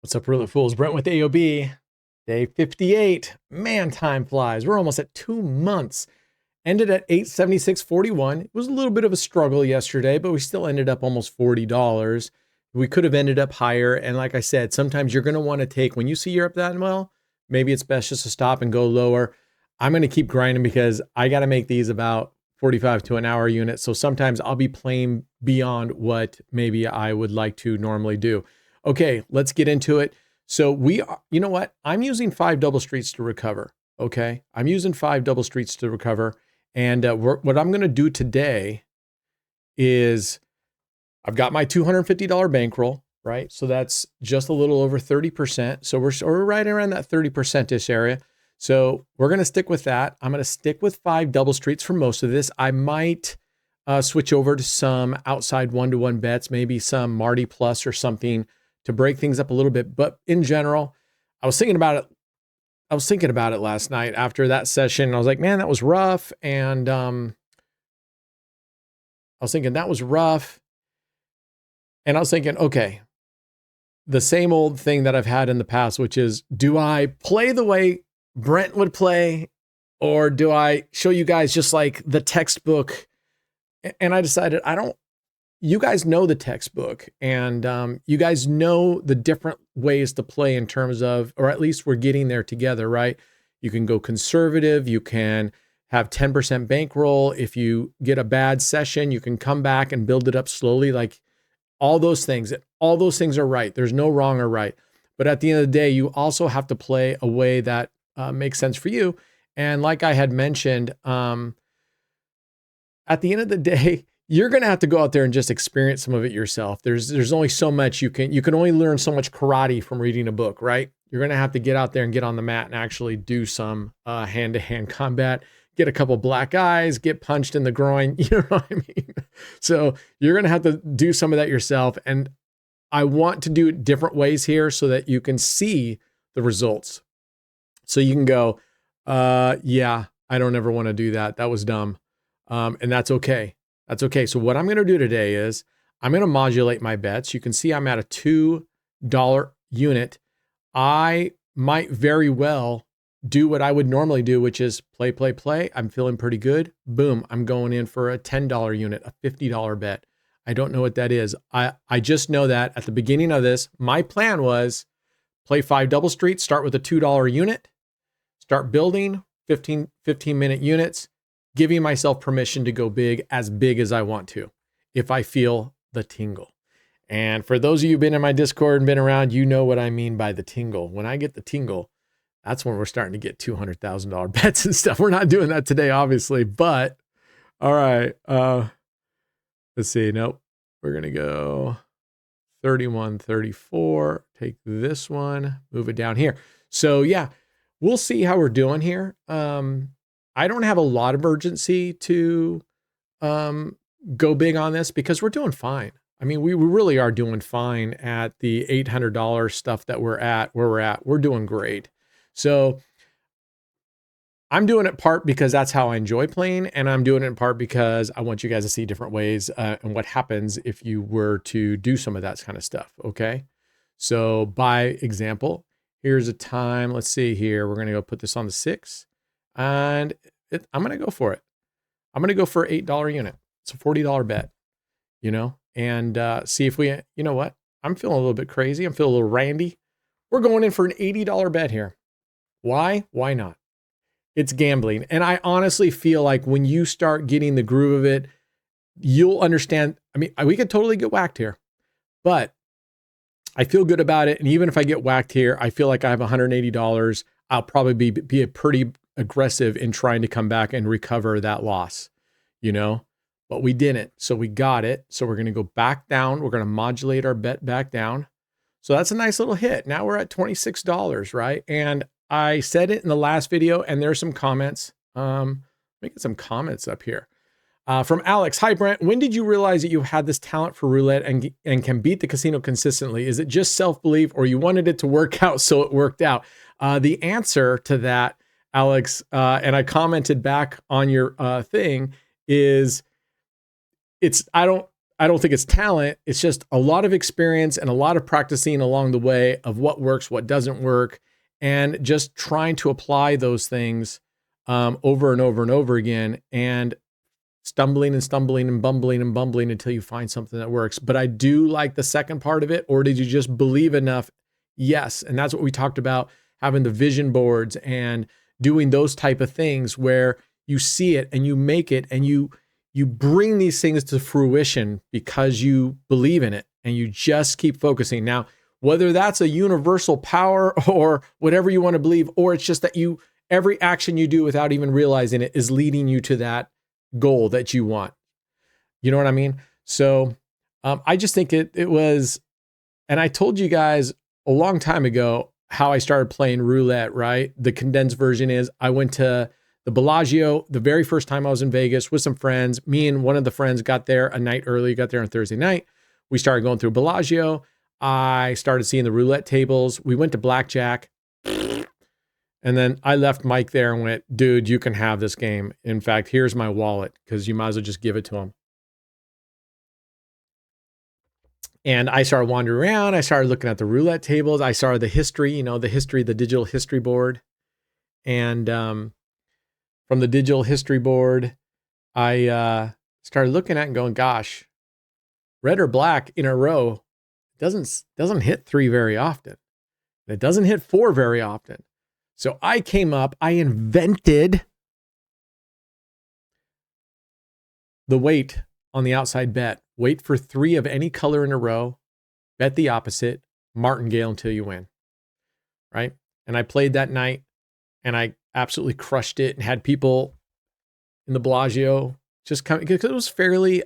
What's up, Roulette Fools? Brent with AOB, day 58. Man, time flies. We're almost at 2 months. Ended at $876.41. It was a little bit of a struggle yesterday, but we still ended up almost $40. We could have ended up higher. And like I said, sometimes you're going to want to take, when you see you're up that well, maybe it's best just to stop and go lower. I'm going to keep grinding because I got to make these about 45 to an hour unit. So sometimes I'll be playing beyond what maybe I would like to normally do. Okay, let's get into it. So you know what? I'm using 5 double streets to recover. Okay, I'm using 5 double streets to recover. And what I'm going to do today is I've got my $250 bankroll, right? So that's just a little over 30%. So we're right around that 30%-ish area. So we're going to stick with that. I'm going to stick with 5 double streets for most of this. I might switch over to some outside 1-to-1 bets, maybe some Marty Plus or something to break things up a little bit. But in general, I was thinking about it last night after that session. I was like, man, that was rough. And I was thinking that was rough. And I was thinking, okay, the same old thing that I've had in the past, which is, do I play the way Brent would play, or do I show you guys just like the textbook? And I decided you guys know the textbook, and you guys know the different ways to play in terms of, or at least we're getting there together, right? You can go conservative. You can have 10% bankroll. If you get a bad session, you can come back and build it up slowly. Like all those things are right. There's no wrong or right. But at the end of the day, you also have to play a way that makes sense for you. And like I had mentioned, at the end of the day, you're going to have to go out there and just experience some of it yourself. There's only so much you can only learn so much karate from reading a book, right? You're going to have to get out there and get on the mat and actually do some hand-to-hand combat, get a couple black eyes, get punched in the groin. You know what I mean? So you're going to have to do some of that yourself. And I want to do it different ways here so that you can see the results. So you can go, yeah, I don't ever want to do that. That was dumb. And that's okay. That's okay. So what I'm going to do today is I'm going to modulate my bets. You can see I'm at a $2 unit. I might very well do what I would normally do, which is play. I'm feeling pretty good. Boom. I'm going in for a $10 unit, a $50 bet. I don't know what that is. I just know that at the beginning of this, my plan was play 5 double streets, start with a $2 unit, start building 15-minute units, giving myself permission to go big as I want to, if I feel the tingle. And for those of you who've been in my Discord and been around, you know what I mean by the tingle. When I get the tingle, that's when we're starting to get $200,000 bets and stuff. We're not doing that today, obviously, but all right. Let's see. Nope. We're going to go 31, 34. Take this one, move it down here. So yeah, we'll see how we're doing here. I don't have a lot of urgency to go big on this because we're doing fine. I mean, we really are doing fine at the $800 stuff that we're at, where we're at. We're doing great. So I'm doing it part because that's how I enjoy playing. And I'm doing it in part because I want you guys to see different ways and what happens if you were to do some of that kind of stuff. Okay. So by example, here's a time. Let's see here. We're going to go put this on the 6. And I'm going to go for it. I'm going to go for an $8 unit. It's a $40 bet, and see if you know what? I'm feeling a little bit crazy. I'm feeling a little randy. We're going in for an $80 bet here. Why? Why not? It's gambling. And I honestly feel like when you start getting the groove of it, you'll understand. I mean, we could totally get whacked here, but I feel good about it. And even if I get whacked here, I feel like I have $180. I'll probably be a pretty aggressive in trying to come back and recover that loss, but we didn't. So we got it. So we're going to go back down. We're going to modulate our bet back down. So that's a nice little hit. Now we're at $26, right? And I said it in the last video, and there's some comments. Let me get some comments up here. From Alex. Hi, Brent. When did you realize that you had this talent for roulette and can beat the casino consistently? Is it just self-belief, or you wanted it to work out so it worked out? The answer to that, Alex, and I commented back on your thing, is I I don't think it's talent. It's just a lot of experience and a lot of practicing along the way of what works, what doesn't work, and just trying to apply those things over and over and over again, and stumbling and stumbling and bumbling until you find something that works. But I do like the second part of it. Or did you just believe enough? Yes. And that's what we talked about, having the vision boards and doing those type of things where you see it and you make it and you bring these things to fruition because you believe in it and you just keep focusing. Now, whether that's a universal power or whatever you want to believe, or it's just that every action you do without even realizing it is leading you to that goal that you want. You know what I mean? So I just think it was, and I told you guys a long time ago how I started playing roulette, right? The condensed version is I went to the Bellagio the very first time I was in Vegas with some friends. Me and one of the friends got there a night early, got there on Thursday night. We started going through Bellagio. I started seeing the roulette tables. We went to blackjack. And then I left Mike there and went, dude, you can have this game. In fact, here's my wallet because you might as well just give it to him. And I started wandering around. I started looking at the roulette tables. I saw the history, the digital history board. And from the digital history board, I started looking at and going, gosh, red or black in a row doesn't hit 3 very often. It doesn't hit 4 very often. So I invented the wait on the outside bet. Wait for 3 of any color in a row, bet the opposite, martingale until you win, right? And I played that night and I absolutely crushed it and had people in the Bellagio just come, because it was fairly,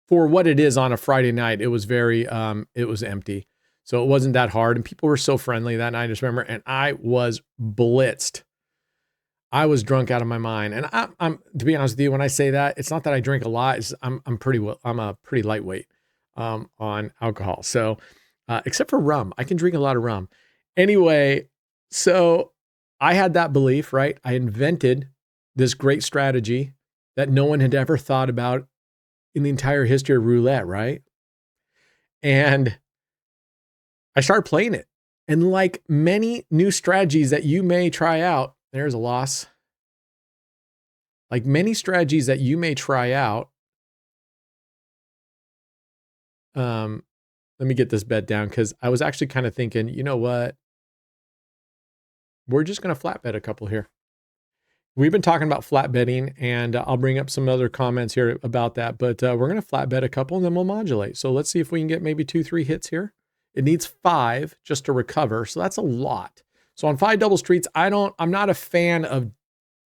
for what it is on a Friday night, it was it was empty. So it wasn't that hard. And people were so friendly that night, I just remember. And I was blitzed. I was drunk out of my mind. And I'm to be honest with you, when I say that, it's not that I drink a lot. I'm a pretty lightweight on alcohol. So except for rum, I can drink a lot of rum. Anyway, so I had that belief, right? I invented this great strategy that no one had ever thought about in the entire history of roulette, right? And I started playing it. And like many new strategies that you may try out, there's a loss. Like many strategies that you may try out. Let me get this bet down because I was actually kind of thinking, you know what? We're just going to flat bet a couple here. We've been talking about flat betting, and I'll bring up some other comments here about that, but we're going to flat bet a couple and then we'll modulate. So let's see if we can get maybe 2-3 hits here. It needs 5 just to recover. So that's a lot. So on 5 double streets, I'm not a fan of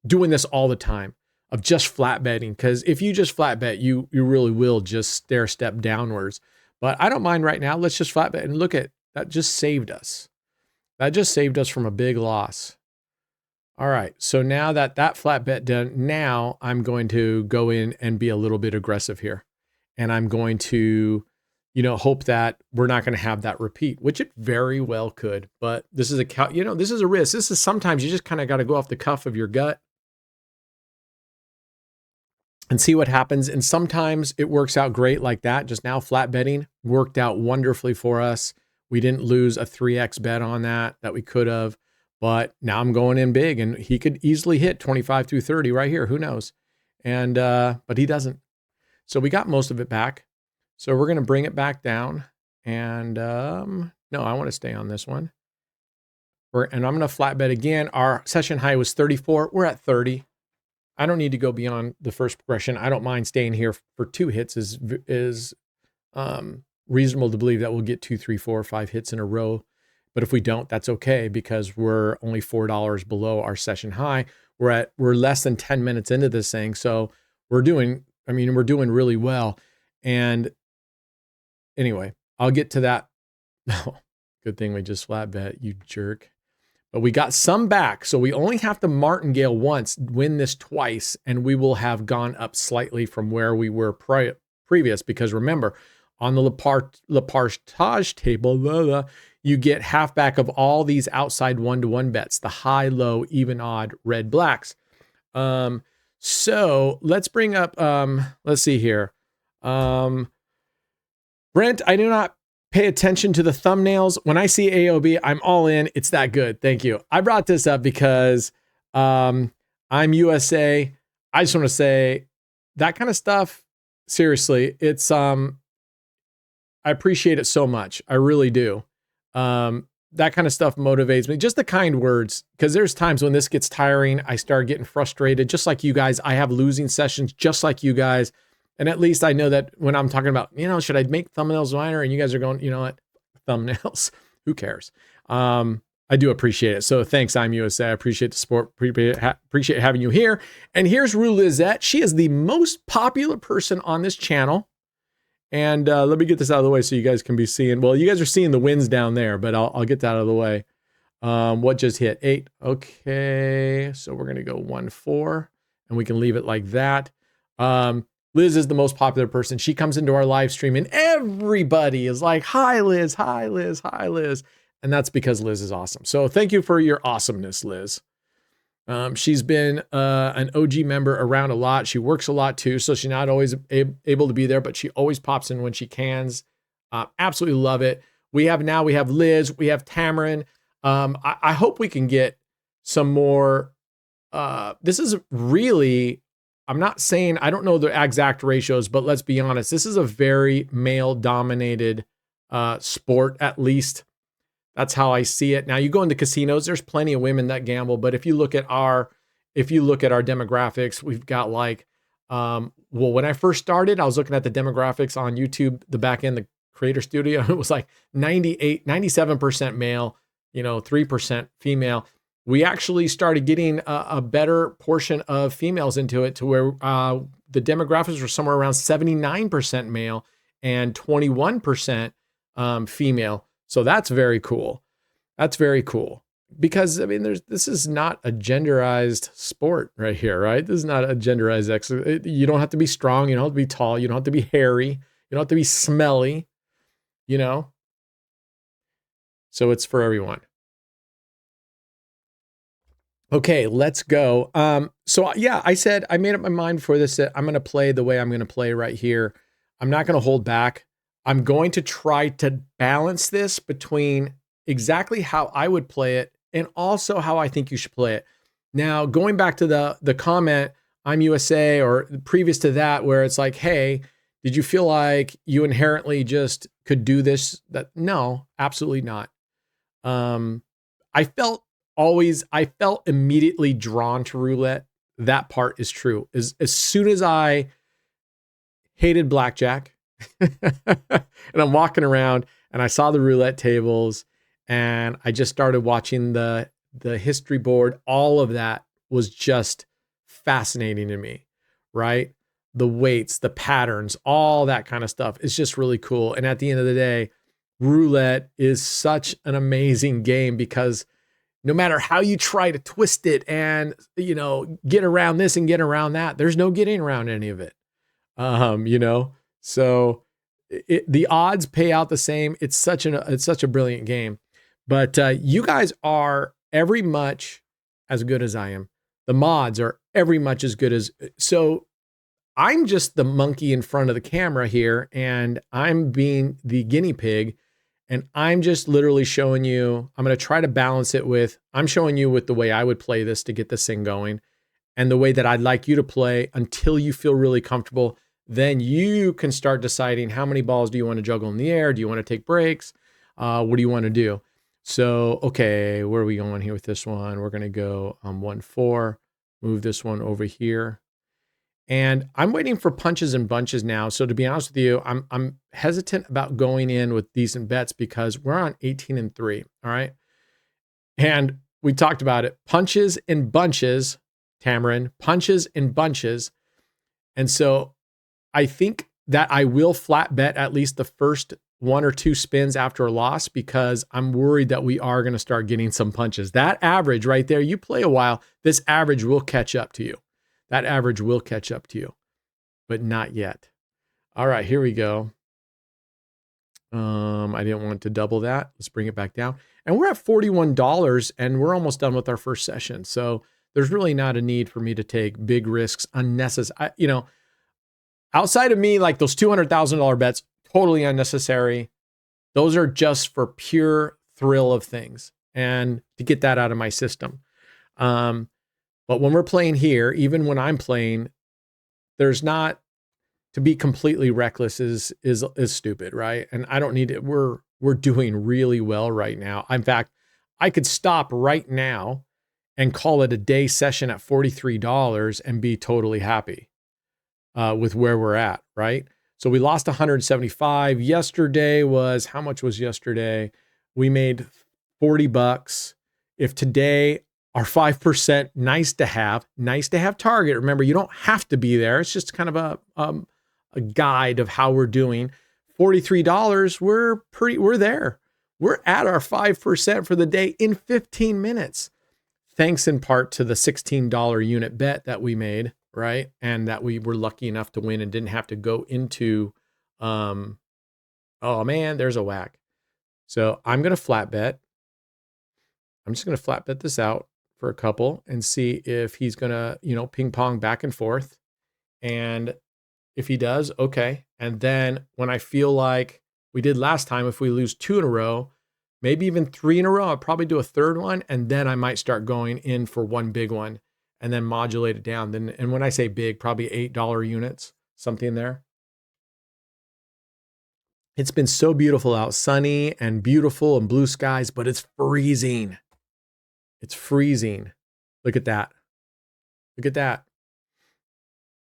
doing this all the time, of just flat betting. Because if you just flat bet, you really will just stair step downwards. But I don't mind right now. Let's just flat bet and look at that. Just saved us. That just saved us from a big loss. All right. So now that flat bet done, now I'm going to go in and be a little bit aggressive here. And I'm going to, hope that we're not going to have that repeat, which it very well could. But this is this is a risk. This is sometimes you just kind of got to go off the cuff of your gut and see what happens. And sometimes it works out great like that. Just now flat betting worked out wonderfully for us. We didn't lose a 3x bet on that we could have. But now I'm going in big, and he could easily hit 25 through 30 right here. Who knows? And but he doesn't. So we got most of it back. So we're going to bring it back down. And no, I want to stay on this one. And I'm going to flat bet again. Our session high was 34. We're at 30. I don't need to go beyond the first progression. I don't mind staying here for 2 hits. Is reasonable to believe that we'll get 2, 3, 4, 5 hits in a row. But if we don't, that's okay, because we're only $4 below our session high. We're less than 10 minutes into this thing. So we're doing really well. And anyway, I'll get to that. Oh, good thing we just flat bet, you jerk. But we got some back. So we only have to martingale once, win this twice, and we will have gone up slightly from where we were previous. Because remember, on the Lepartage table, you get half back of all these outside 1-to-1 bets, the high, low, even, odd, red, blacks. So let's bring up, let's see here. Brent, I do not pay attention to the thumbnails. When I see AOB, I'm all in. It's that good. Thank you. I brought this up because I'm USA. I just want to say that kind of stuff, seriously, it's I appreciate it so much. I really do. That kind of stuff motivates me. Just the kind words, because there's times when this gets tiring. I start getting frustrated, just like you guys. I have losing sessions, just like you guys. And at least I know that when I'm talking about, should I make thumbnails minor? And you guys are going, you know what, thumbnails, who cares? I do appreciate it. So thanks, I'm USA. I appreciate the support. Appreciate having you here. And here's Roulette. She is the most popular person on this channel. And let me get this out of the way so you guys can be seeing. Well, you guys are seeing the wins down there, but I'll get that out of the way. What just hit? 8. Okay. So we're going to go 1-4 and we can leave it like that. Liz is the most popular person. She comes into our live stream and everybody is like, hi, Liz, hi, Liz, hi, Liz. And that's because Liz is awesome. So thank you for your awesomeness, Liz. She's been an OG member around a lot. She works a lot too, so she's not always able to be there, but she always pops in when she can. Absolutely love it. We have Liz, we have Tamarin. I hope we can get some more. This is really, I'm not saying, I don't know the exact ratios, but let's be honest, this is a very male-dominated sport, at least. That's how I see it. Now you go into casinos, there's plenty of women that gamble, but if you look at our demographics, we've got like, when I first started, I was looking at the demographics on YouTube, the back end, the creator studio, it was like 97% male, 3% female. We actually started getting a better portion of females into it to where the demographics were somewhere around 79% male and 21% female. So that's very cool. That's very cool because this is not a genderized sport right here, right? This is not a genderized exercise. You don't have to be strong. You don't have to be tall. You don't have to be hairy. You don't have to be smelly, So it's for everyone. Okay, let's go. So yeah, I said, I made up my mind for this, that I'm going to play the way I'm going to play right here. I'm not going to hold back. I'm going to try to balance this between exactly how I would play it and also how I think you should play it. Now, going back to the comment, I'm USA, or previous to that, where it's like, hey, did you feel like you inherently just could do this? No, absolutely not. I felt immediately drawn to roulette. That part is true. As soon as I hated blackjack, and I'm walking around and I saw the roulette tables and I just started watching the history board. All of that was just fascinating to me, right? The weights, the patterns, all that kind of stuff is just really cool. And at the end of the day, roulette is such an amazing game because no matter how you try to twist it and, get around this and get around that, there's no getting around any of it. So the odds pay out the same. It's such a brilliant game, but you guys are every much as good as I am. The mods are every much as good as, so I'm just the monkey in front of the camera here and I'm being the guinea pig and I'm just literally showing you, I'm going to try to balance it with, I'm showing you with the way I would play this to get this thing going and the way that I'd like you to play until you feel really comfortable. Then you can start deciding how many balls do you want to juggle in the air? Do you want to take breaks? What do you want to do? So, okay, where are we going here with this one? We're going to go 1-4, move this one over here. And I'm waiting for punches and bunches now. So to be honest with you, I'm hesitant about going in with decent bets because we're on 18-3. All right. And we talked about it. Punches and bunches, Tamarin, punches and bunches. And so I think that I will flat bet at least the first 1 or 2 spins after a loss because I'm worried that we are going to start getting some punches. That average right there, you play a while, this average will catch up to you. That average will catch up to you, but not yet. All right, here we go. I didn't want to double that. Let's bring it back down. And we're at $41 and we're almost done with our first session. So there's really not a need for me to take big risks unnecessary. outside of me, like those $200,000 bets, totally unnecessary. Those are just for pure thrill of things and to get that out of my system. But when we're playing here, even when I'm playing, there's not, to be completely reckless is stupid, right? And I don't need it. We're doing really well right now. In fact, I could stop right now and call it a day session at $43 and be totally happy with where we're at, right? So we lost 175. Yesterday was, how much was yesterday? We made 40 bucks. If today our 5%, nice to have target. Remember, you don't have to be there. It's just kind of a guide of how we're doing. $43, we're there. We're at our 5% for the day in 15 minutes. Thanks in part to the $16 unit bet that we made, right? And that we were lucky enough to win and didn't have to go into, oh man, there's a whack. So I'm going to flat bet. I'm just going to flat bet this out for a couple and see if he's going to, ping pong back and forth. And if he does, okay. And then when I feel like we did last time, if we lose 2 in a row, maybe even 3 in a row, I'll probably do a third one. And then I might start going in for one big one and then modulate it down. Then, and when I say big, probably $8 units, something there. It's been so beautiful out, sunny and beautiful and blue skies, but it's freezing. It's freezing. Look at that. Look at that.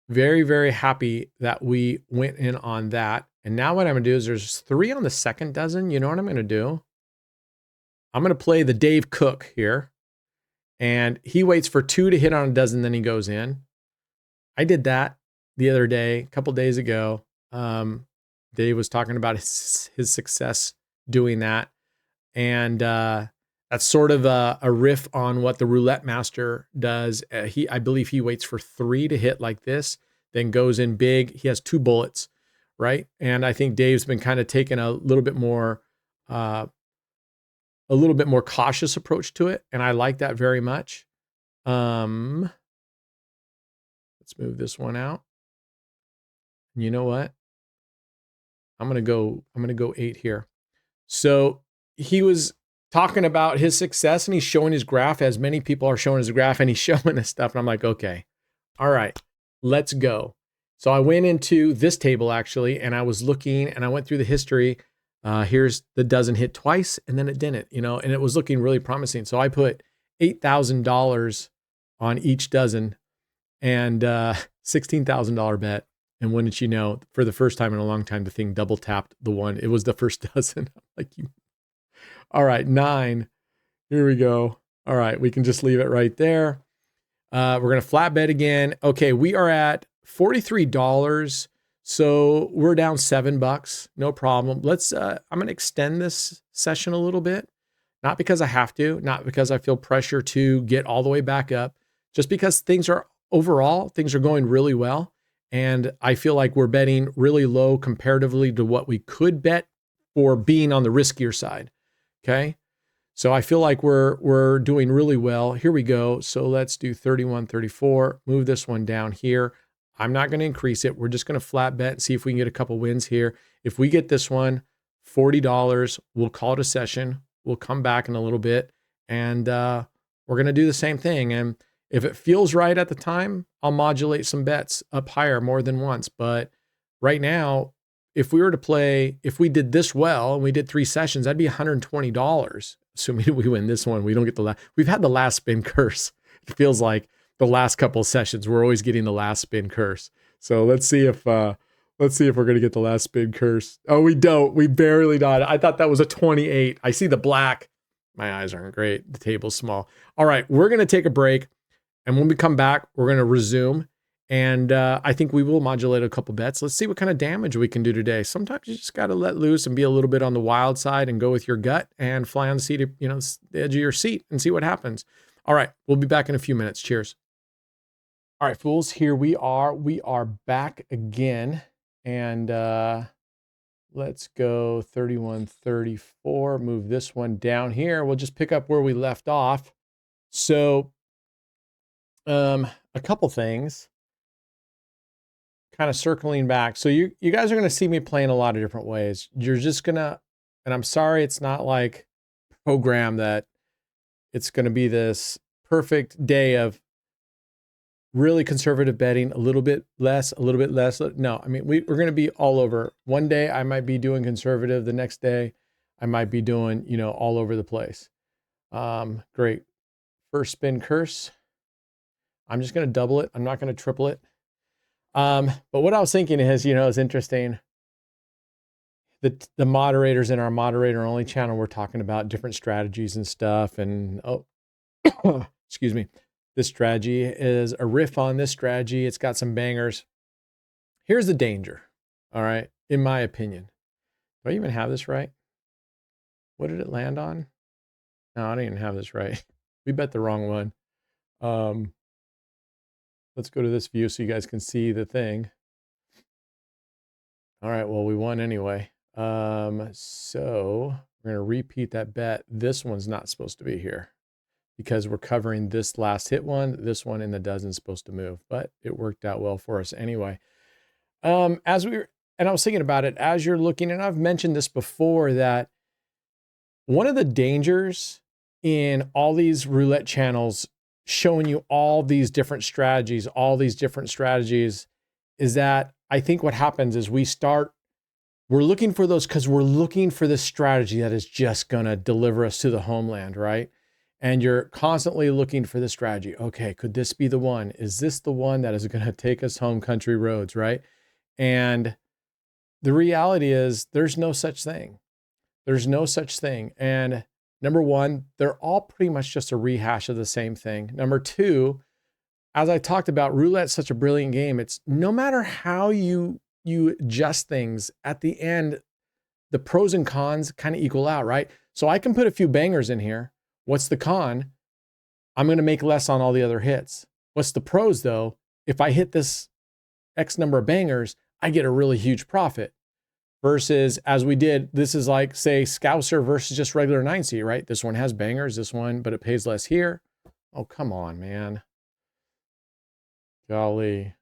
Very, very happy that we went in on that. And now what I'm going to do is there's 3 on the second dozen. You know what I'm going to do? I'm going to play the Dave Cook here. And he waits for 2 to hit on a dozen, then he goes in. I did that the other day, a couple days ago. Dave was talking about his success doing that. And that's sort of a riff on what the Roulette Master does. I believe he waits for 3 to hit like this, then goes in big. He has 2 bullets, right? And I think Dave's been kind of taking a little bit more cautious approach to it, and I like that very much. Let's move this one out. You know what? I'm gonna go 8 here. So he was talking about his success and he's showing his graph, as many people are showing his graph, and he's showing his stuff. And I'm like, okay, all right, let's go. So I went into this table actually, and I was looking and I went through the history. Here's the dozen hit twice and then it didn't, and it was looking really promising. So I put $8,000 on each dozen and $16,000 bet. And wouldn't you know, for the first time in a long time, the thing double tapped the one. It was the first dozen. Like you. All right, 9. Here we go. All right, we can just leave it right there. We're going to flat bet again. Okay, we are at $43. So we're down $7. No problem. I'm going to extend this session a little bit. Not because I have to, not because I feel pressure to get all the way back up, just because things are going really well. And I feel like we're betting really low comparatively to what we could bet for being on the riskier side. Okay. So I feel like we're doing really well. Here we go. So let's do 31, 34, move this one down here. I'm not going to increase it. We're just going to flat bet and see if we can get a couple wins here. If we get this one, $40, we'll call it a session. We'll come back in a little bit and we're going to do the same thing. And if it feels right at the time, I'll modulate some bets up higher more than once. But right now, if we did this well and we did 3 sessions, that'd be $120. Assuming we win this one, we don't get we've had the last spin curse. It feels like the last couple of sessions, we're always getting the last spin curse. So let's see if we're going to get the last spin curse. Oh, we don't. We barely got it. I thought that was a 28. I see the black. My eyes aren't great. The table's small. All right, we're going to take a break. And when we come back, we're going to resume. And I think we will modulate a couple bets. Let's see what kind of damage we can do today. Sometimes you just got to let loose and be a little bit on the wild side and go with your gut and fly on the seat, the edge of your seat and see what happens. All right, we'll be back in a few minutes. Cheers. All right, fools, here we are. We are back again. And let's go 31, 34. Move this one down here. We'll just pick up where we left off. So a couple things. kind of circling back. So you guys are going to see me play in a lot of different ways. You're just going to, and I'm sorry, it's not like program that it's going to be this perfect day of really conservative betting, a little bit less, a little bit less. No, I mean, we're going to be all over. One day I might be doing conservative. The next day I might be doing, you know, all over the place. Great. First spin curse. I'm just going to double it. I'm not going to triple it. But what I was thinking is, you know, it's interesting. The moderators in our moderator only channel, we're talking about different strategies and stuff. And, oh, excuse me. This strategy is a riff on this strategy. It's got some bangers. Here's the danger. All right. In my opinion, do I even have this right? What did it land on? No, I don't even have this right. We bet the wrong one. Let's go to this view so you guys can see the thing. All right, well, we won anyway. So we're gonna repeat that bet. This one's not supposed to be here because we're covering this last hit one. This one in the dozen's supposed to move, but it worked out well for us anyway. And I was thinking about it as you're looking, and I've mentioned this before, that one of the dangers in all these roulette channels showing you all these different strategies, is that I think what happens is we're looking for those because we're looking for this strategy that is just going to deliver us to the homeland, right? And you're constantly looking for the strategy. Okay, could this be the one? Is this the one that is going to take us home country roads, right? And the reality is there's no such thing. There's no such thing. And number one, they're all pretty much just a rehash of the same thing. Number two, as I talked about, roulette's such a brilliant game. It's no matter how you adjust things, at the end, the pros and cons kind of equal out, right? So I can put a few bangers in here. What's the con? I'm going to make less on all the other hits. What's the pros though? If I hit this X number of bangers, I get a really huge profit. Versus, as we did, this is like, say, Scouser versus just regular 9C, right? This one has bangers, this one, but it pays less here. Oh, come on, man. Golly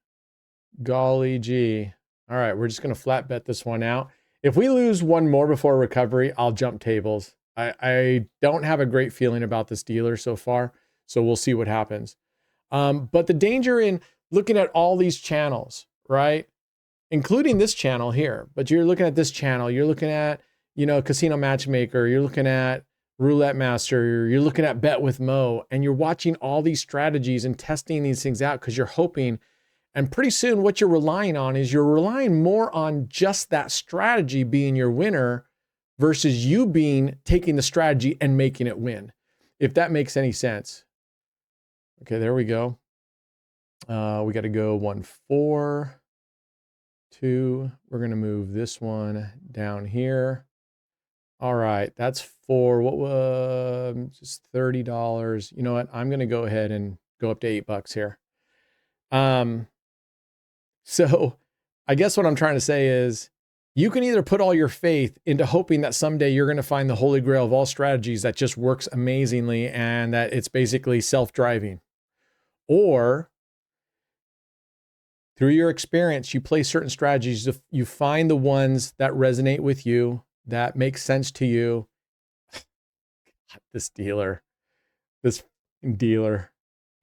gee. All right, we're just going to flat bet this one out. If we lose one more before recovery, I'll jump tables. I don't have a great feeling about this dealer so far, so we'll see what happens. But the danger in looking at all these channels, right? Including this channel here, but you're looking at this channel, you're looking at, you know, Casino Matchmaker, you're looking at Roulette Master, you're looking at Bet with Mo, and you're watching all these strategies and testing these things out because you're hoping. And pretty soon what you're relying on is you're relying more on just that strategy being your winner versus you taking the strategy and making it win, if that makes any sense. Okay, there we go. We got to go 1-4. 2. We're going to move this one down here. All right, that's 4. What was just $30? You know what? I'm going to go ahead and go up to $8 here. So I guess what I'm trying to say is you can either put all your faith into hoping that someday you're going to find the holy grail of all strategies that just works amazingly and that it's basically self-driving, or through your experience, you play certain strategies, you find the ones that resonate with you, that make sense to you. This dealer,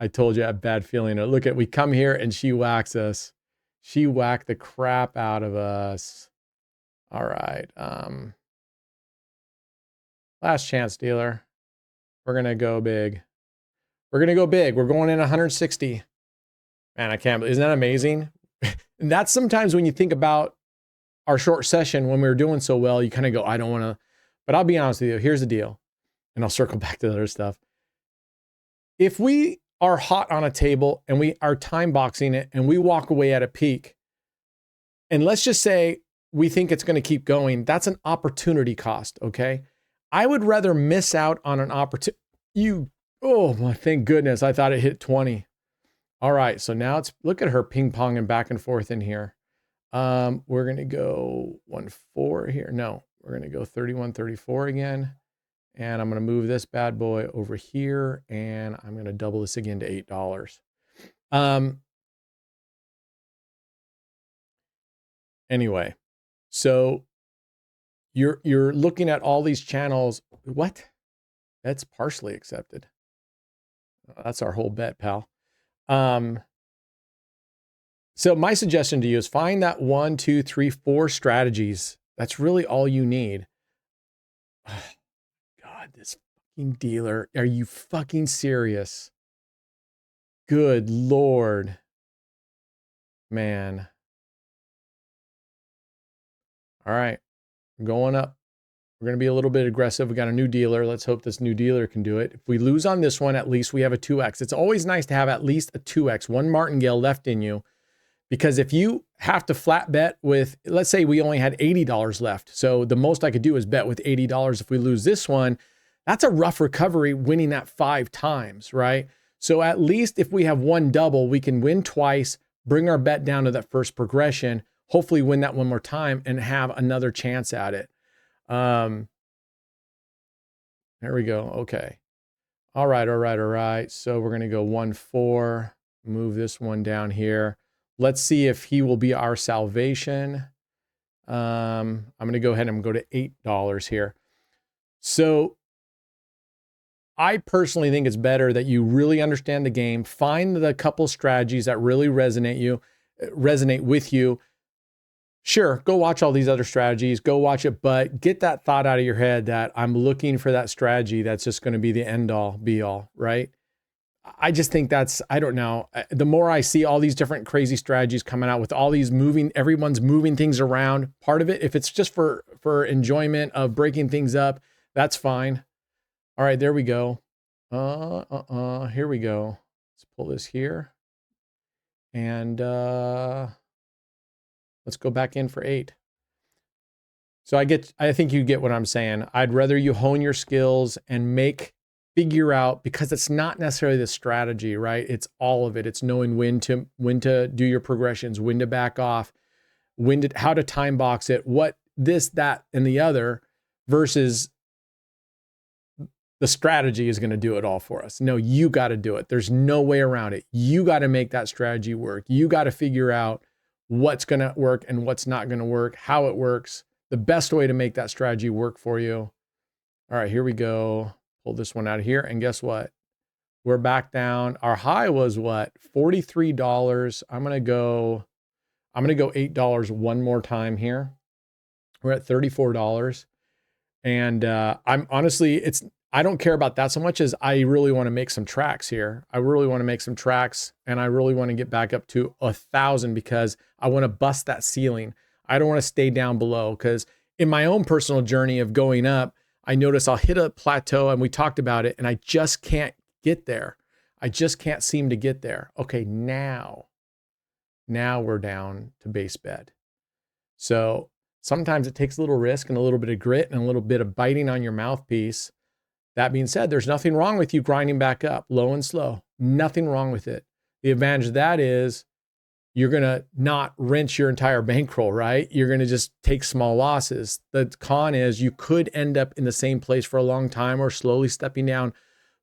I told you I have a bad feeling. Look we come here and she whacks us. She whacked the crap out of us. All right. Last chance, dealer. We're going to go big. We're going in 160. Man, I can't believe, isn't that amazing? And that's sometimes when you think about our short session, when we were doing so well, you kind of go, I don't want to, but I'll be honest with you. Here's the deal. And I'll circle back to the other stuff. If we are hot on a table and we are time boxing it and we walk away at a peak, and let's just say we think it's going to keep going, that's an opportunity cost. Okay. I would rather miss out on an opportunity. Oh my, thank goodness. I thought it hit 20. All right, so now look at her ping ponging back and forth in here. We're gonna go 1-4 here. No, we're gonna go 31-34 again. And I'm gonna move this bad boy over here and I'm gonna double this again to $8. Anyway, so you're looking at all these channels. What? That's partially accepted. That's our whole bet, pal. So my suggestion to you is find that 1, 2, 3, 4 strategies. That's really all you need. God, this fucking dealer. Are you fucking serious? Good Lord. Man. All right. We're going up. We're going to be a little bit aggressive. We got a new dealer. Let's hope this new dealer can do it. If we lose on this one, at least we have a 2x. It's always nice to have at least a 2x, one martingale left in you. Because if you have to flat bet with, let's say we only had $80 left. So the most I could do is bet with $80. If we lose this one, that's a rough recovery winning that 5 times, right? So at least if we have one double, we can win twice, bring our bet down to that first progression, hopefully win that one more time and have another chance at it. There we go. Okay. All right. So we're going to go 1-4, move this one down here. Let's see if he will be our salvation. I'm going to go ahead and go to $8 here. So I personally think it's better that you really understand the game, find the couple strategies that really resonate with you. Sure, go watch all these other strategies, go watch it, but get that thought out of your head that I'm looking for that strategy that's just going to be the end all be all, right? I just think that's, I don't know. The more I see all these different crazy strategies coming out with all these everyone's moving things around. Part of it, if it's just for enjoyment of breaking things up, that's fine. All right, there we go. Here we go. Let's pull this here. And let's go back in for 8. So I think you get what I'm saying. I'd rather you hone your skills and figure out, because it's not necessarily the strategy, right? It's all of it. It's knowing when to do your progressions, when to back off, how to time box it, what this, that, and the other, versus the strategy is going to do it all for us. No, you got to do it. There's no way around it. You got to make that strategy work. You got to figure out what's going to work and what's not going to work, how it works, the best way to make that strategy work for you. All right, here we go. Pull this one out of here. And guess what? We're back down. Our high was what? $43. I'm going to go $8 one more time here. We're at $34. And I'm honestly, I don't care about that so much as I really want to make some tracks here. I really want to make some tracks, and I really want to get back up to 1,000 because I want to bust that ceiling. I don't want to stay down below, because in my own personal journey of going up, I notice I'll hit a plateau, and we talked about it, and I just can't get there. I just can't seem to get there. Okay, now we're down to base bet. So sometimes it takes a little risk and a little bit of grit and a little bit of biting on your mouthpiece. That being said, there's nothing wrong with you grinding back up, low and slow. Nothing wrong with it. The advantage of that is you're going to not rinse your entire bankroll, right? You're going to just take small losses. The con is you could end up in the same place for a long time or slowly stepping down.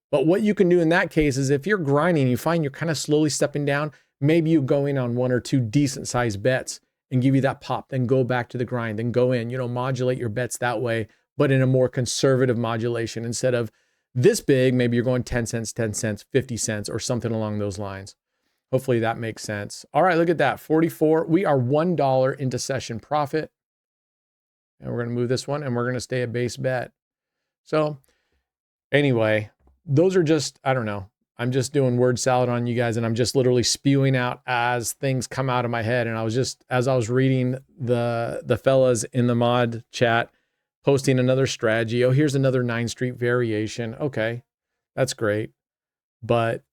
But what you can do in that case is if you're grinding, you find you're kind of slowly stepping down, maybe you go in on 1 or 2 decent sized bets and give you that pop, then go back to the grind, then go in, modulate your bets that way, but in a more conservative modulation. Instead of this big, maybe you're going 10 cents, 10 cents, 50 cents, or something along those lines. Hopefully that makes sense. All right, look at that, 44. We are $1 into session profit. And we're going to move this one, and we're going to stay at base bet. So anyway, those are just, I don't know. I'm just doing word salad on you guys, and I'm just literally spewing out as things come out of my head. And I was just, as I was reading the fellas in the mod chat, posting another strategy. Oh, here's another 9th Street variation. Okay, that's great. But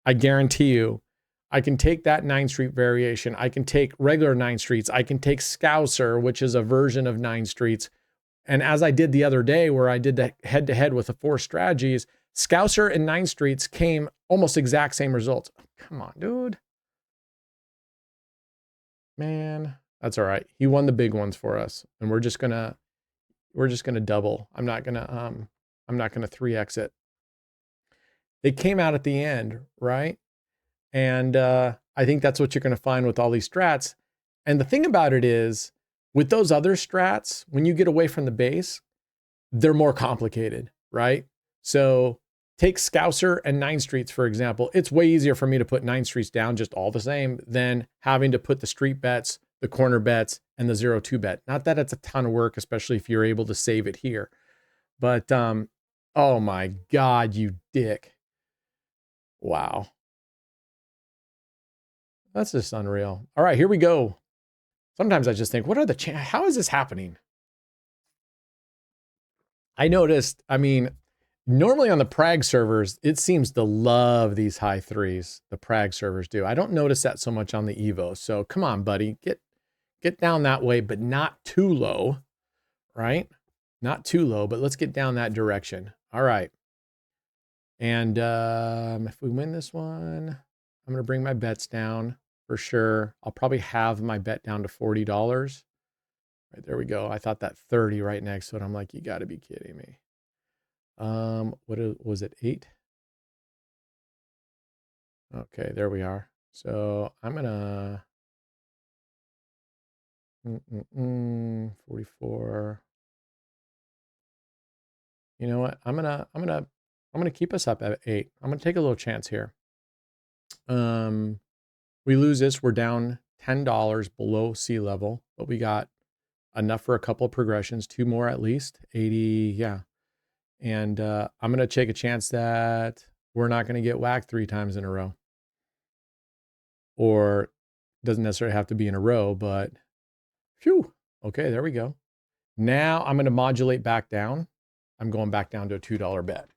I guarantee you, I can take that 9th Street variation. I can take regular 9th Streets. I can take Scouser, which is a version of 9th Streets. And as I did the other day where I did the head-to-head with the 4 strategies, Scouser and 9th Streets came almost exact same results. Come on, dude. Man, that's all right. He won the big ones for us. And we're just gonna double. I'm not gonna 3x it. They came out at the end, right? And I think that's what you're gonna find with all these strats. And the thing about it is, with those other strats, when you get away from the base, they're more complicated, right? So take Scouser and 9 streets, for example. It's way easier for me to put 9 streets down just all the same than having to put the street bets, the corner bets, and the 0-2 bet. Not that it's a ton of work, especially if you're able to save it here. But, oh my God, you dick. Wow. That's just unreal. All right, here we go. Sometimes I just think, what are the chances? How is this happening? I noticed, I mean, normally on the Prague servers, it seems to love these high threes. The Prague servers do. I don't notice that so much on the Evo. So come on, buddy, get down that way, but not too low, right? Not too low, but let's get down that direction. All right. And if we win this one, I'm going to bring my bets down for sure. I'll probably have my bet down to $40. Right, there we go. I thought that 30 right next to it. I'm like, you got to be kidding me. Was it 8? Okay, there we are. So I'm gonna 44. You know what? I'm gonna keep us up at 8. I'm gonna take a little chance here. We lose this, we're down $10 below sea level, but we got enough for a couple of progressions, 2 more at least, 80, yeah. And I'm going to take a chance that we're not going to get whacked 3 times in a row. Or doesn't necessarily have to be in a row, but phew. Okay, there we go. Now I'm going to modulate back down. I'm going back down to a $2 bet.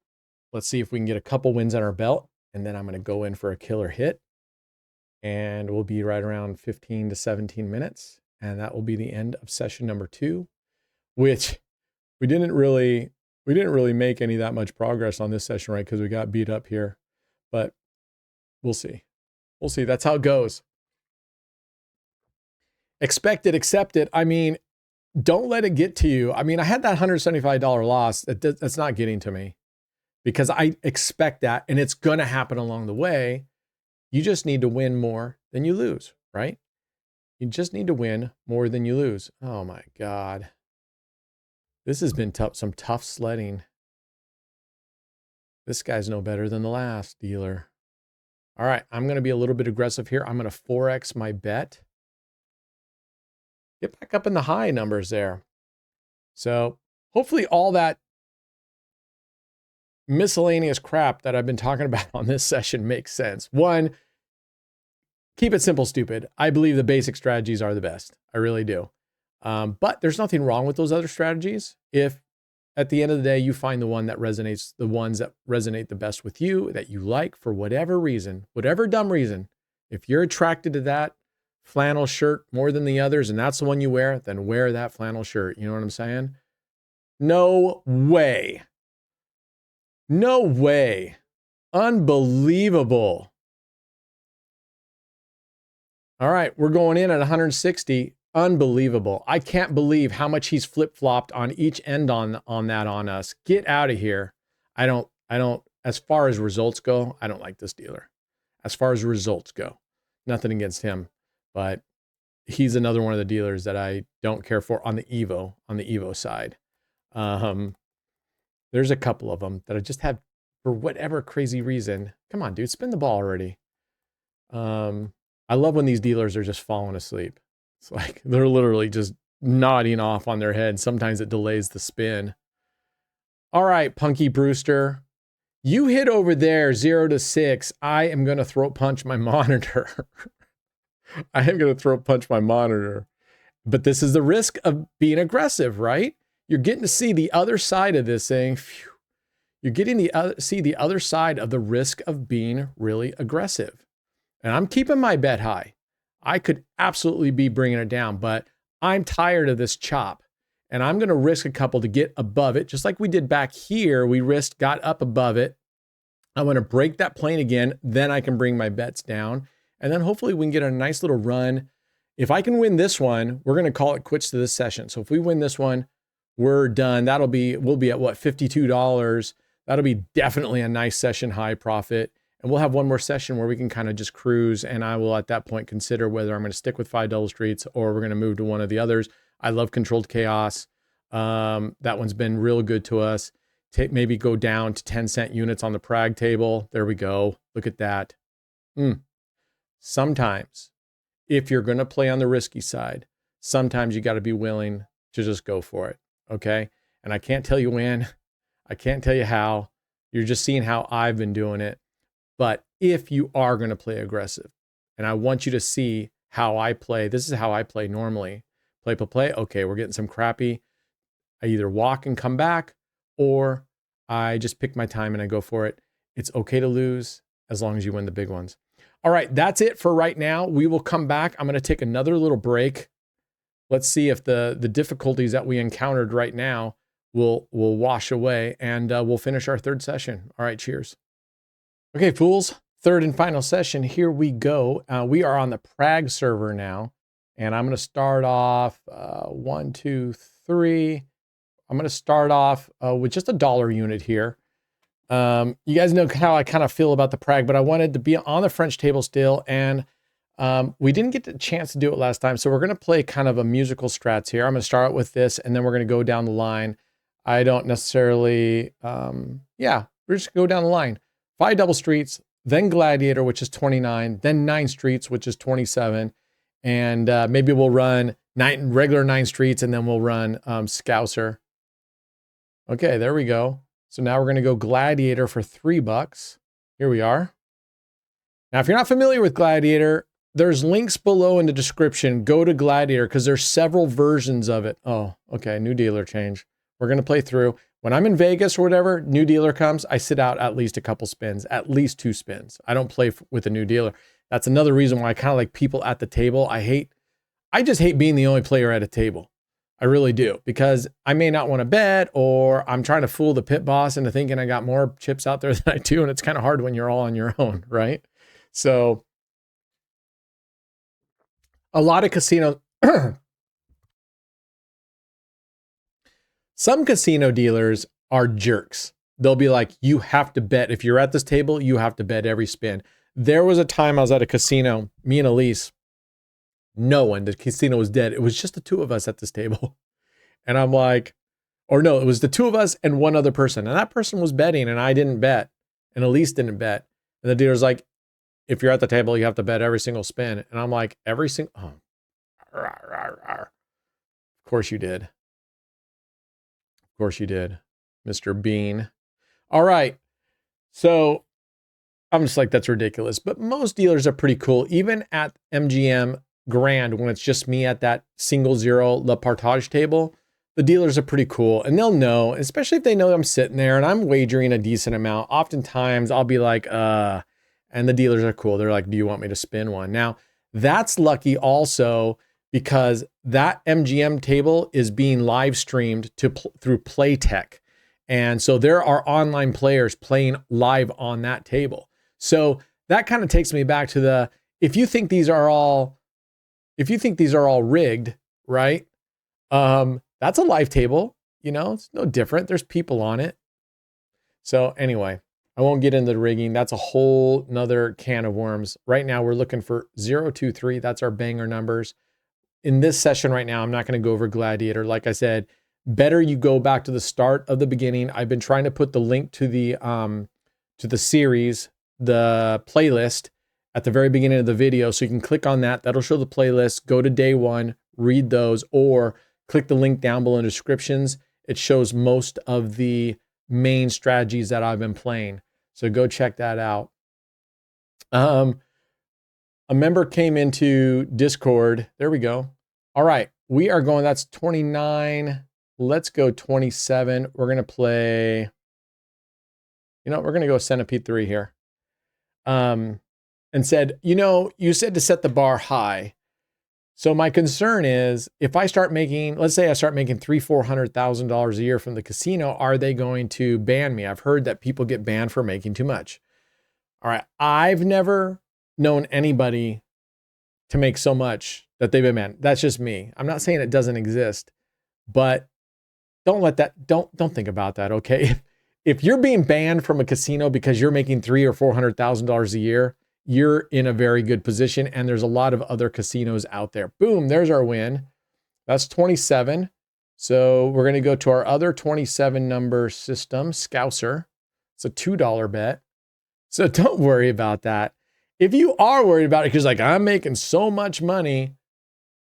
Let's see if we can get a couple wins on our belt, and then I'm going to go in for a killer hit. And we'll be right around 15 to 17 minutes. And that will be the end of session number 2, which we didn't really make any that much progress on this session, right? Because we got beat up here, but we'll see. We'll see. That's how it goes. Expect it, accept it. I mean, don't let it get to you. I mean, I had that $175 loss. That's not getting to me because I expect that, and it's going to happen along the way. You just need to win more than you lose, right? You just need to win more than you lose. Oh my God. This has been some tough sledding. This guy's no better than the last dealer. All right, I'm going to be a little bit aggressive here. I'm going to 4x my bet. Get back up in the high numbers there. So hopefully all that miscellaneous crap that I've been talking about on this session makes sense. 1, keep it simple, stupid. I believe the basic strategies are the best. I really do. But there's nothing wrong with those other strategies. If at the end of the day, you find the ones that resonate the best with you, that you like for whatever reason, whatever dumb reason, if you're attracted to that flannel shirt more than the others, and that's the one you wear, then wear that flannel shirt. You know what I'm saying? No way. No way. Unbelievable. All right, we're going in at 160. Unbelievable. I can't believe how much he's flip-flopped on each end on that on us. Get out of here. I don't, as far as results go, I don't like this dealer. As far as results go, nothing against him, but he's another one of the dealers that I don't care for on the Evo side. There's a couple of them that I just have, for whatever crazy reason. Come on, dude, spin the ball already. I love when these dealers are just falling asleep. It's like they're literally just nodding off on their head. Sometimes it delays the spin. All right, Punky Brewster. You hit over there 0 to 6. I am going to throat punch my monitor. I am going to throat punch my monitor. But this is the risk of being aggressive, right? You're getting to see the other side of this thing. Phew. You're getting to see the other side of the risk of being really aggressive. And I'm keeping my bet high. I could absolutely be bringing it down, but I'm tired of this chop. And I'm going to risk a couple to get above it. Just like we did back here, we got up above it. I'm going to break that plane again. Then I can bring my bets down. And then hopefully we can get a nice little run. If I can win this one, we're going to call it quits to this session. So if we win this one, we're done. We'll be at what, $52. That'll be definitely a nice session high profit. And we'll have one more session where we can kind of just cruise. And I will at that point consider whether I'm going to stick with 5 double streets or we're going to move to one of the others. I love controlled chaos. That one's been real good to us. Maybe go down to 10-cent units on the Prague table. There we go. Look at that. Sometimes, if you're going to play on the risky side, sometimes you got to be willing to just go for it. Okay. And I can't tell you when, I can't tell you how. You're just seeing how I've been doing it. But if you are going to play aggressive, and I want you to see how I play, this is how I play normally. Play. Okay, we're getting some crappy. I either walk and come back, or I just pick my time and I go for it. It's okay to lose as long as you win the big ones. All right, that's it for right now. We will come back. I'm going to take another little break. Let's see if the difficulties that we encountered right now will wash away, and we'll finish our third session. All right, cheers. Okay, fools, third and final session. Here we go. We are on the Prague server now, and I'm going to start off 1, 2, 3. I'm going to start off with just a dollar unit here. You guys know how I kind of feel about the Prague, but I wanted to be on the French table still, and we didn't get the chance to do it last time, so we're going to play kind of a musical strats here. I'm going to start with this, and then we're going to go down the line. I don't necessarily, we're just going to go down the line. 5 double streets, then Gladiator, which is 29, then 9 streets, which is 27, and maybe we'll run regular 9 streets, and then we'll run Scouser. Okay, there we go. So now we're going to go Gladiator for $3. Here we are. Now, if you're not familiar with Gladiator, there's links below in the description. Go to Gladiator because there's several versions of it. Oh, okay, new dealer change. We're going to play through. When I'm in Vegas or whatever, new dealer comes, I sit out at least a couple spins, at least 2 spins. I don't play with a new dealer. That's another reason why I kind of like people at the table. I just hate being the only player at a table. I really do, because I may not want to bet, or I'm trying to fool the pit boss into thinking I got more chips out there than I do. And it's kind of hard when you're all on your own, right? So a lot of casinos, some casino dealers are jerks. They'll be like, you have to bet. If you're at this table, you have to bet every spin. There was a time I was at a casino, me and Elise, no one, the casino was dead. It was just the 2 of us at this table. And I'm like, or no, it was the 2 of us and one other person. And that person was betting and I didn't bet. And Elise didn't bet. And the dealer's like, if you're at the table, you have to bet every single spin. And I'm like, every single, Of course you did. Of course you did, Mr. Bean. All right. So I'm just like, that's ridiculous. But most dealers are pretty cool. Even at MGM Grand, when it's just me at that single zero Le Partage table, the dealers are pretty cool. And they'll know, especially if they know I'm sitting there and I'm wagering a decent amount. Oftentimes I'll be like, and the dealers are cool. They're like, do you want me to spin one? Now, that's lucky also, because that MGM table is being live streamed through Playtech. And so there are online players playing live on that table. So that kind of takes me back to if you think these are all rigged, right? That's a live table, it's no different. There's people on it. So anyway, I won't get into the rigging. That's a whole nother can of worms. Right now we're looking for 0, 2, 3. That's our banger numbers. In this session right now, I'm not going to go over Gladiator. Like I said, better you go back to the start of the beginning. I've been trying to put the link to the series, the playlist at the very beginning of the video. So you can click on that. That'll show the playlist. Go to day 1, read those, or click the link down below in the descriptions. It shows most of the main strategies that I've been playing. So go check that out. A member came into Discord. There we go. All right. We are going, that's 29. Let's go 27. We're going to play, we're going to go Centipede 3 here. And said, you said to set the bar high. So my concern is if I start making, let's say I start making $300,000-$400,000 a year from the casino, are they going to ban me? I've heard that people get banned for making too much. All right. I've never known anybody to make so much that they've been banned. That's just me. I'm not saying it doesn't exist, but don't think about that. Okay. if you're being banned from a casino because you're making $300,000 or $400,000 a year, you're in a very good position. And there's a lot of other casinos out there. Boom, there's our win. That's 27. So we're going to go to our other 27 number system, Scouser. It's a $2 bet. So don't worry about that. If you are worried about it, because like I'm making so much money,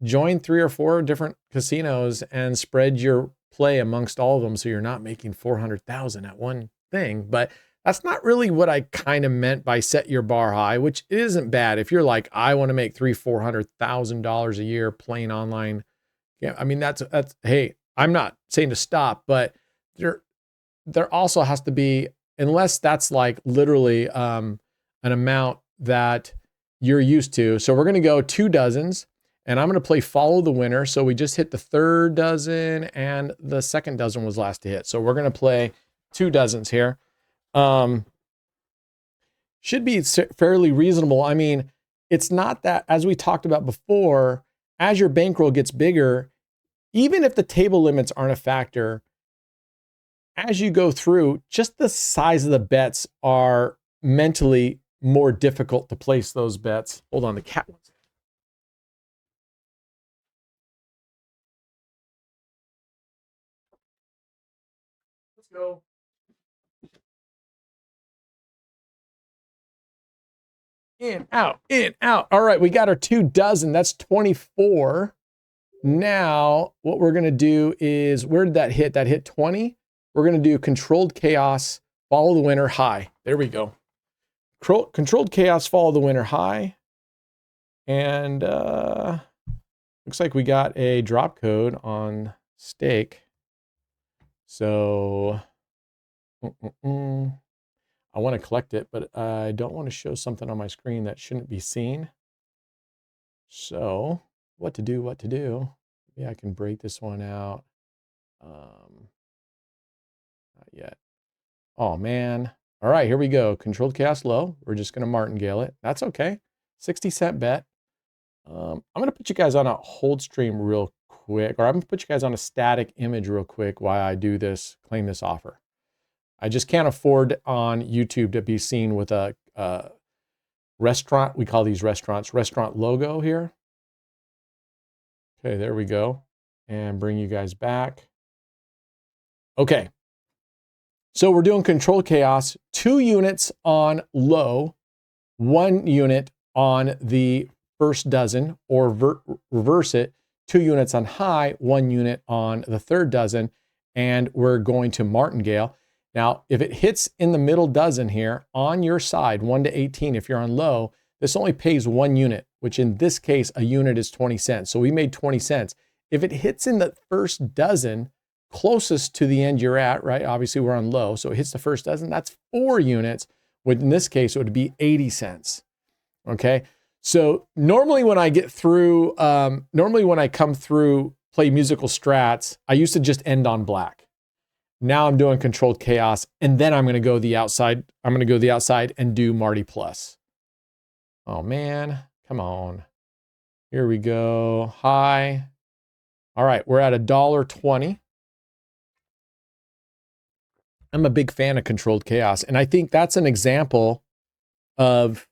join 3 or 4 different casinos and spread your play amongst all of them so you're not making 400,000 at one thing. But that's not really what I kind of meant by set your bar high, which isn't bad. If you're like, I want to make $300,000-$400,000 a year playing online. Yeah, I mean, that's, hey, I'm not saying to stop, but there also has to be, unless that's like literally an amount that you're used to. So we're going to go 2 dozens. And I'm going to play follow the winner. So we just hit the 3rd dozen and the 2nd dozen was last to hit. So we're going to play 2 dozens here. Should be fairly reasonable. I mean, it's not that, as we talked about before, as your bankroll gets bigger, even if the table limits aren't a factor, as you go through, just the size of the bets are mentally more difficult to place those bets. Hold on, the cat ones. Go. In, out, in, out. All right, we got our 2 dozen. That's 24. Now, what we're going to do is, where did that hit? That hit 20. We're going to do controlled chaos, follow the winner, high. There we go. Controlled chaos, follow the winner, high. And looks like we got a drop code on stake. So, I want to collect it, but I don't want to show something on my screen that shouldn't be seen. So, what to do? Yeah, I can break this one out. Not yet. Oh, man. All right, here we go. Controlled chaos low. We're just going to martingale it. That's okay. 60-cent bet. I'm going to put you guys on a hold stream real quick, or I'm going to put you guys on a static image real quick while I do this, claim this offer. I just can't afford on YouTube to be seen with a restaurant. We call these restaurants, restaurant logo here. Okay, there we go. And bring you guys back. Okay. So we're doing controlled chaos, 2 units on low, 1 unit on the first dozen, or reverse it, 2 units on high, 1 unit on the 3rd dozen, and we're going to martingale. Now, if it hits in the middle dozen here on your side, 1 to 18, if you're on low, this only pays 1 unit, which in this case, a unit is 20 cents. So we made 20 cents. If it hits in the first dozen, closest to the end you're at, right? Obviously we're on low. So it hits the first dozen, that's 4 units. Which in this case, it would be 80 cents. Okay. So normally when I get through, normally when I come through, play musical strats, I used to just end on black. Now I'm doing controlled chaos, and then I'm going to go the outside. I'm going to go the outside and do Marty plus. Oh man, come on. Here we go. High. All right, we're at $1.20. I'm a big fan of controlled chaos, and I think that's an example of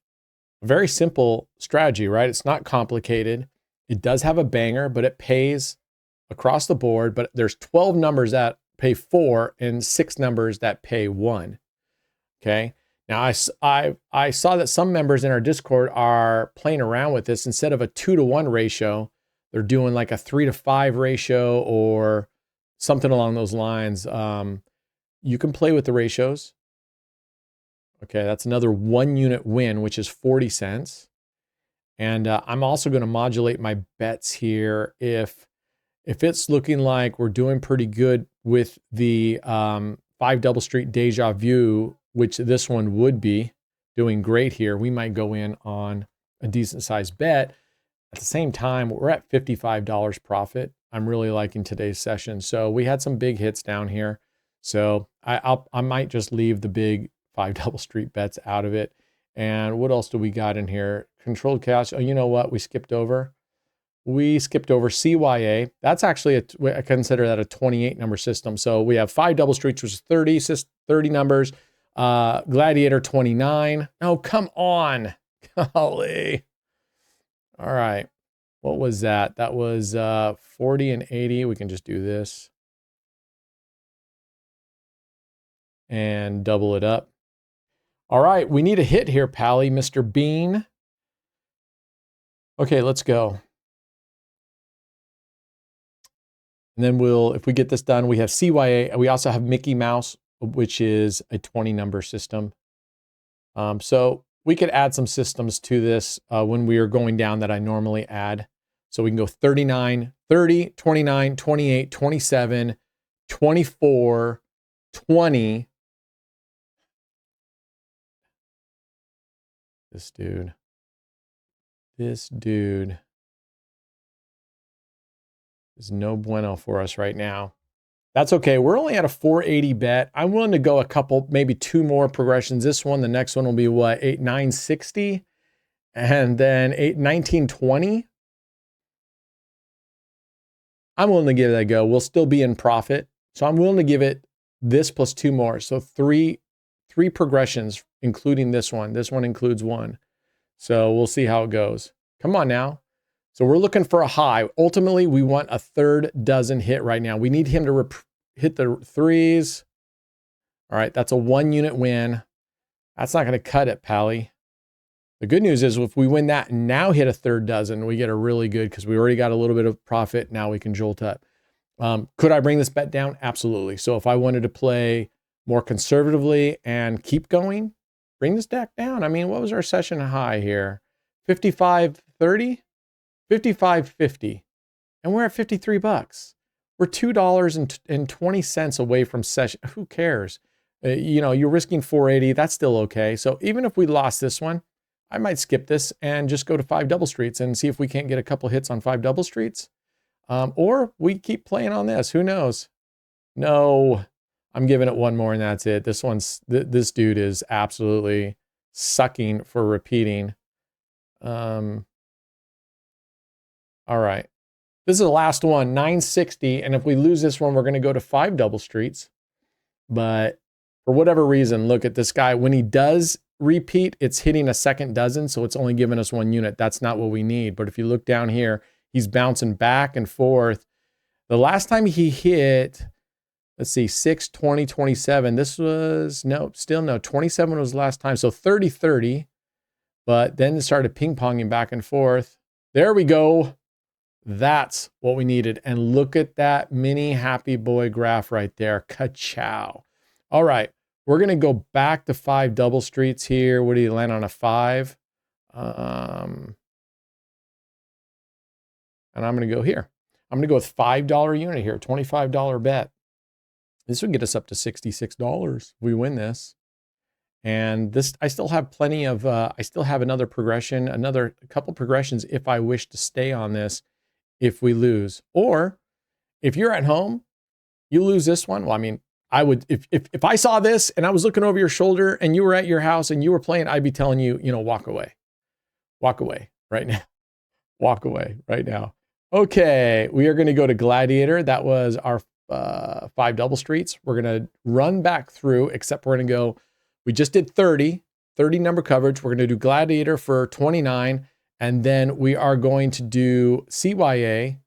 a very simple strategy, right? It's not complicated. It does have a banger, but it pays across the board. But there's 12 numbers that pay 4 and 6 numbers that pay 1. Okay. Now I saw that some members in our Discord are playing around with this. Instead of a 2-to-1 ratio, they're doing like a 3-to-5 ratio or something along those lines. You can play with the ratios. Okay, that's another 1 unit win, which is 40 cents. And I'm also going to modulate my bets here. If it's looking like we're doing pretty good with the 5 double street deja vu, which this one would be doing great here, we might go in on a decent sized bet. At the same time, we're at $55 profit. I'm really liking today's session. So we had some big hits down here. So I might just leave the big 5 double street bets out of it. And what else do we got in here? Controlled cash. Oh, you know what? We skipped over. we skipped over CYA. That's actually, I consider that a 28 number system. So we have 5 double streets, which is 30 numbers. Gladiator 29. Oh, come on. Golly. All right. What was that? That was 40 and 80. We can just do this and double it up. All right. We need a hit here, Pally, Mr. Bean. Okay, let's go. And then if we get this done, we have CYA. We also have Mickey Mouse, which is a 20 number system. So we could add some systems to this when we are going down that I normally add. So we can go 39, 30, 29, 28, 27, 24, 20. This dude is no bueno for us right now. That's okay. We're only at a 480 bet. I'm willing to go a couple, maybe 2 more progressions. This one, the next one will be what, 960, and then 1920. I'm willing to give that a go. We'll still be in profit. So I'm willing to give it this plus 2 more. So three progressions, including this one. This one includes 1. So we'll see how it goes. Come on now. So we're looking for a high. Ultimately, we want a 3rd dozen hit right now. We need him to hit the 3s. All right, that's a 1 unit win. That's not going to cut it, Pally. The good news is if we win that and now hit a 3rd dozen, we get a really good, because we already got a little bit of profit. Now we can jolt up. Could I bring this bet down? Absolutely. So if I wanted to play more conservatively and keep going, bring this deck down. I mean, what was our session high here? 55.30? 55.50. And we're at 53 bucks. We're $2.20 away from session. Who cares? You know, you're risking 480. That's still okay. So even if we lost this one, I might skip this and just go to 5 double streets and see if we can't get a couple hits on 5 double streets. Or we keep playing on this. Who knows? No, I'm giving it 1 more and that's it. This dude is absolutely sucking for repeating. All right. This is the last one, 960. And if we lose this one, we're going to go to 5 double streets. But for whatever reason, look at this guy. When he does repeat, it's hitting a 2nd dozen. So it's only giving us 1 unit. That's not what we need. But if you look down here, he's bouncing back and forth. The last time he hit, let's see, 6, 20, 27. This was, no, still no. 27 was the last time. So 30, 30. But then it started ping-ponging back and forth. There we go. That's what we needed. And look at that mini happy boy graph right there. Ka-chow. All right. We're going to go back to 5 double streets here. What do you land on a 5? And I'm going to go here. I'm going to go with $5 unit here, $25 bet. This would get us up to $66 if we win this. And this, I still have plenty of, I still have another progression, a couple progressions if I wish to stay on this if we lose. Or if you're at home, you lose this one. Well, I mean, I would, if I saw this and I was looking over your shoulder and you were at your house and you were playing, I'd be telling you, you know, walk away right now. Walk away right now. Okay, we are going to go to Gladiator. That was our 5 double streets. We're going to run back through, except we're going to go, we just did 30 number coverage. We're going to do Gladiator for 29. And then we are going to do CYA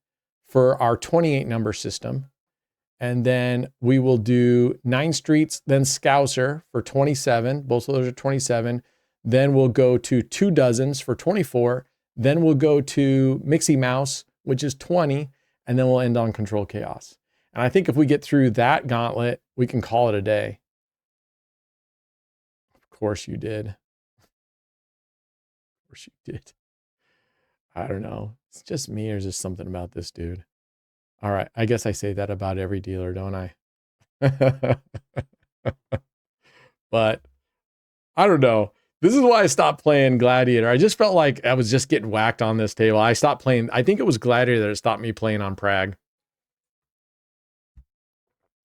for our 28 number system. And then we will do 9 streets, then Scouser for 27. Both of those are 27. Then we'll go to 2 dozens for 24. Then we'll go to Mixie Mouse, which is 20. And then we'll end on Control Chaos. And I think if we get through that gauntlet, we can call it a day. Of course you did. Of course you did. I don't know. It's just me or is there something about this dude? All right. I guess I say that about every dealer, don't I? But I don't know. This is why I stopped playing Gladiator. I just felt like I was just getting whacked on this table. I stopped playing. I think it was Gladiator that stopped me playing on Prague.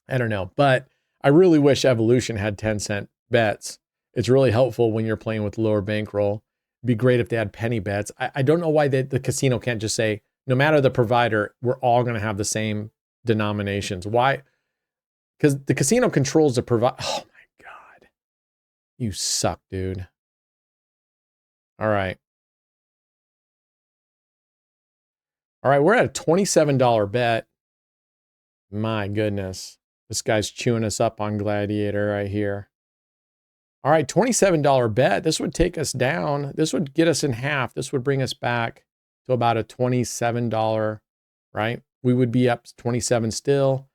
I don't know. But I really wish Evolution had 10-cent bets. It's really helpful when you're playing with lower bankroll. It'd be great if they had penny bets. I don't know why the casino can't just say no matter the provider, we're all going to have the same denominations. Why? Because the casino controls the provider. Oh my God. You suck, dude. All right. All right, we're at a $27 bet. My goodness. This guy's chewing us up on Gladiator right here. All right, $27 bet. This would take us down. This would get us in half. This would bring us back to about a $27, right? We would be up 27 still.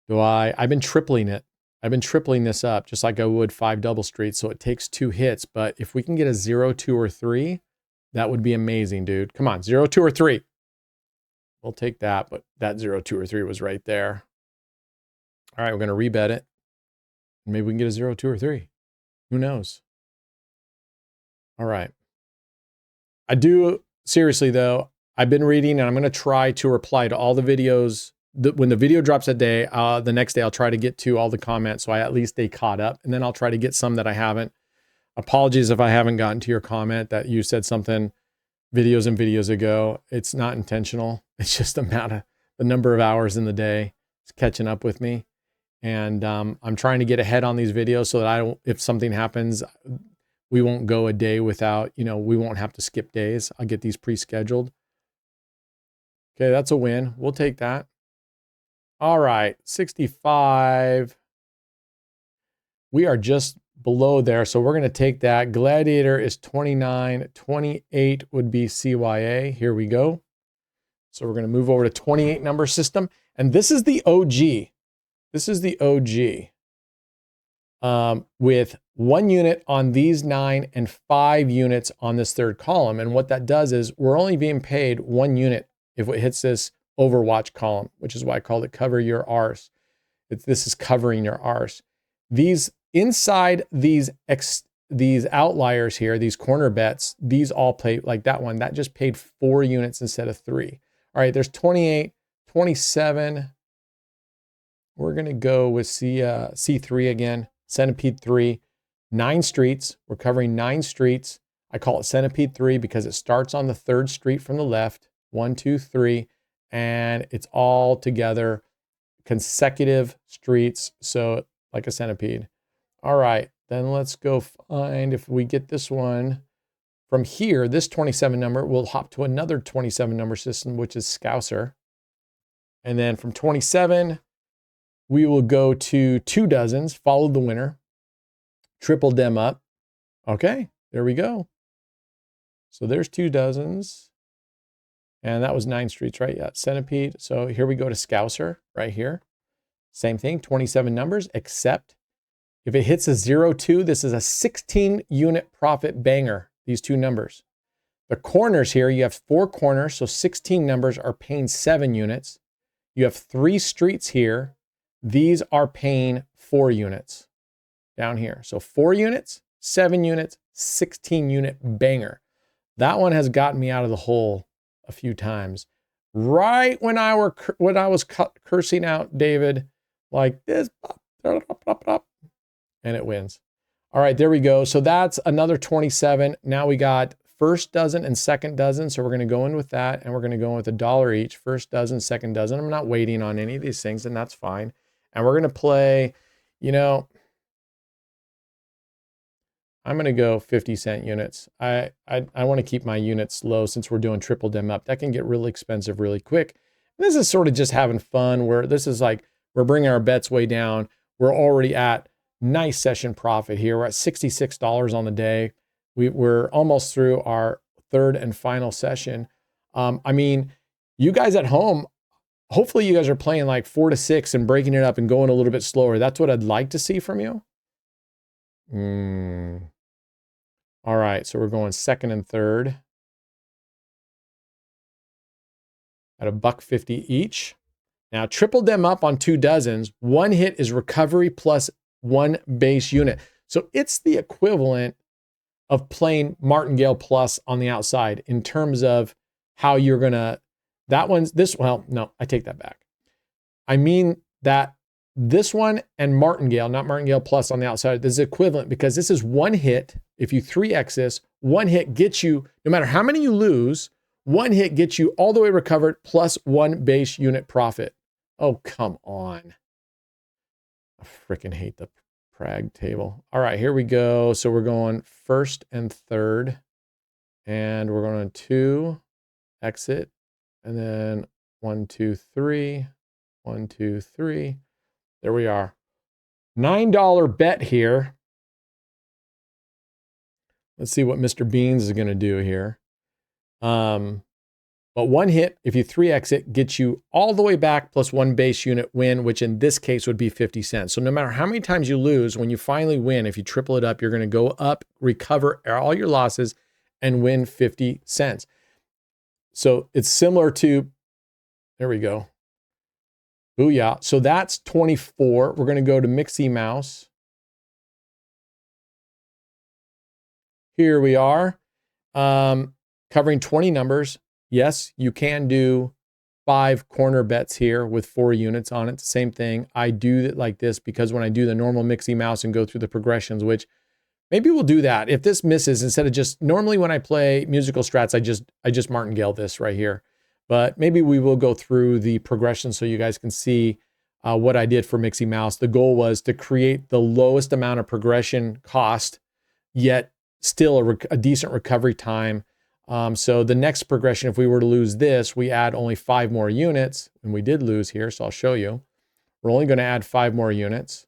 I've been tripling it. I've been tripling this up just like I would 5 double streets. So it takes 2 hits. But if we can get a 0, 2, or 3, that would be amazing, dude. Come on, 0, 2, or 3. We'll take that, but that 0, 2, or 3 was right there. All right, we're going to rebet it. Maybe we can get a 0, 2, or 3. Who knows? All right. I do, seriously though, I've been reading and I'm going to try to reply to all the videos. When the video drops that day, the next day I'll try to get to all the comments so I at least stay caught up. And then I'll try to get some that I haven't. Apologies if I haven't gotten to your comment that you said something videos and videos ago. It's not intentional. It's just the number of hours in the day. It's catching up with me. And I'm trying to get ahead on these videos so that if something happens, we won't go a day without, we won't have to skip days. I'll get these pre-scheduled. Okay, that's a win. We'll take that. All right, 65. We are just below there, so we're going to take that. Gladiator is 29. 28 would be CYA. Here we go. So we're going to move over to 28 number system. And this is the OG. This is the OG. With 1 unit on these 9 and 5 units on this third column. And what that does is we're only being paid 1 unit if it hits this Overwatch column, which is why I called it cover your arse. This is covering your arse. These inside these outliers here, these corner bets, these all play like that one. That just paid 4 units instead of 3. All right, there's 28, 27. We're going to go with C3 again. Centipede 3, 9 streets. We're covering 9 streets. I call it Centipede 3 because it starts on the 3rd street from the left. 1, 2, 3. And it's all together consecutive streets. So like a centipede. All right, then let's go find if we get this one from here, this 27 number, we'll hop to another 27 number system, which is Scouser. And then from 27, we will go to 2 dozens, follow the winner, triple them up. Okay, there we go. So there's 2 dozens. And that was 9 streets, right? Yeah, Centipede. So here we go to Scouser right here. Same thing, 27 numbers, except if it hits a 0, 2, this is a 16 unit profit banger, these 2 numbers. The corners here, you have 4 corners, so 16 numbers are paying 7 units. You have 3 streets here. These are paying 4 units down here. So 4 units, 7 units, 16 unit banger. That one has gotten me out of the hole a few times. Right when I was cursing out David like this, and it wins. All right, there we go. So that's another 27. Now we got first dozen and second dozen. So we're going to go in with that, and we're going to go in with $1 each. First dozen, second dozen. I'm not waiting on any of these things, and that's fine. And we're going to play, I'm going to go 50-cent units. I want to keep my units low since we're doing triple them up. That can get really expensive really quick. And this is sort of just having fun where this is like we're bringing our bets way down. We're already at nice session profit here. We're at $66 on the day. We're almost through our 3rd and final session. I mean, you guys at home, hopefully you guys are playing like 4 to 6 and breaking it up and going a little bit slower. That's what I'd like to see from you. All right, so we're going second and third at $1.50 each. Now, triple them up on 2 dozens. 1 hit is recovery plus 1 base unit. So it's the equivalent of playing Martingale plus on the outside in terms of how you're going to, well, no, I take that back. I mean that this one and Martingale, not Martingale plus on the outside, this is equivalent because this is 1 hit. If you 3x this, 1 hit gets you, no matter how many you lose, One hit gets you all the way recovered plus 1 base unit profit. Oh, come on. I freaking hate the Prague table. All right, here we go. So we're going first and third, and we're going to 2, exit, and then 1, 2, 3, 1, 2, 3. There we are. $9 bet here. Let's see what Mr. Beans is going to do here. But one hit, if you 3 exit, gets you all the way back plus 1 base unit win, which in this case would be 50 cents. So no matter how many times you lose, when you finally win, if you triple it up, you're going to go up, recover all your losses, and win 50 cents. So it's similar to, there we go. Booyah. So that's 24. We're going to go to Mixie Mouse. Here we are, covering 20 numbers. Yes, you can do 5 corner bets here with 4 units on it. Same thing. I do it like this because when I do the normal Mixie Mouse and go through the progressions, which maybe we'll do that. If this misses, instead of just, normally when I play musical strats, I just martingale this right here. But maybe we will go through the progression so you guys can see what I did for Mixie Mouse. The goal was to create the lowest amount of progression cost, yet still a decent recovery time. So the next progression, if we were to lose this, we add only 5 more units, and we did lose here, so I'll show you. We're only going to add 5 more units.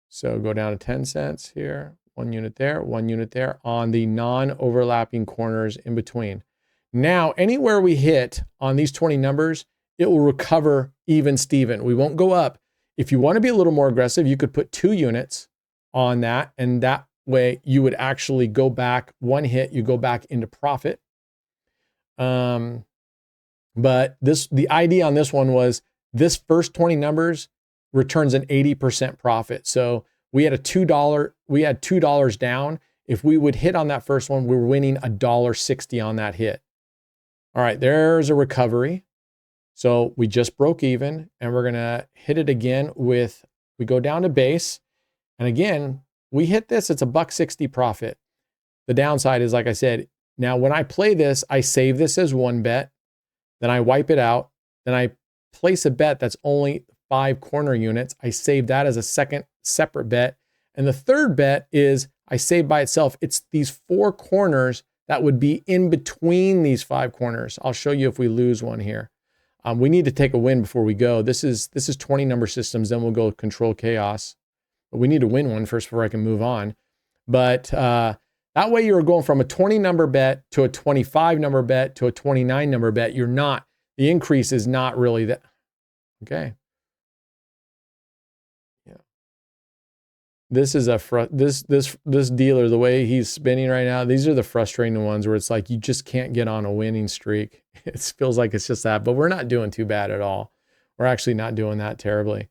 So go down to 10 cents here, 1 unit there, 1 unit there on the non-overlapping corners in between. Now, anywhere we hit on these 20 numbers, it will recover even Steven. We won't go up. If you want to be a little more aggressive, you could put 2 units on that, and that way you would actually go back 1 hit, you go back into profit. But the idea on this one was this first 20 numbers returns an 80% profit. So we had $2 down. If we would hit on that first one, we were winning $1.60 on that hit. All right, there's a recovery. So we just broke even, and we're gonna hit it again with, we go down to base, and again, we hit this, it's a $1.60 profit. The downside is, like I said, now when I play this, I save this as 1 bet, then I wipe it out, then I place a bet that's only 5 corner units. I save that as a second separate bet. And the third bet is I save by itself. It's these 4 corners that would be in between these 5 corners. I'll show you if we lose one here. We need to take a win before we go. This is 20 number systems, then we'll go control chaos. But we need to win one first before I can move on. But that way you're going from a 20 number bet to a 25 number bet to a 29 number bet. You're not, the increase is not really that. Okay. Yeah. This is this dealer, the way he's spinning right now, these are the frustrating ones where it's like you just can't get on a winning streak. It feels like it's just that, but we're not doing too bad at all. We're actually not doing that terribly.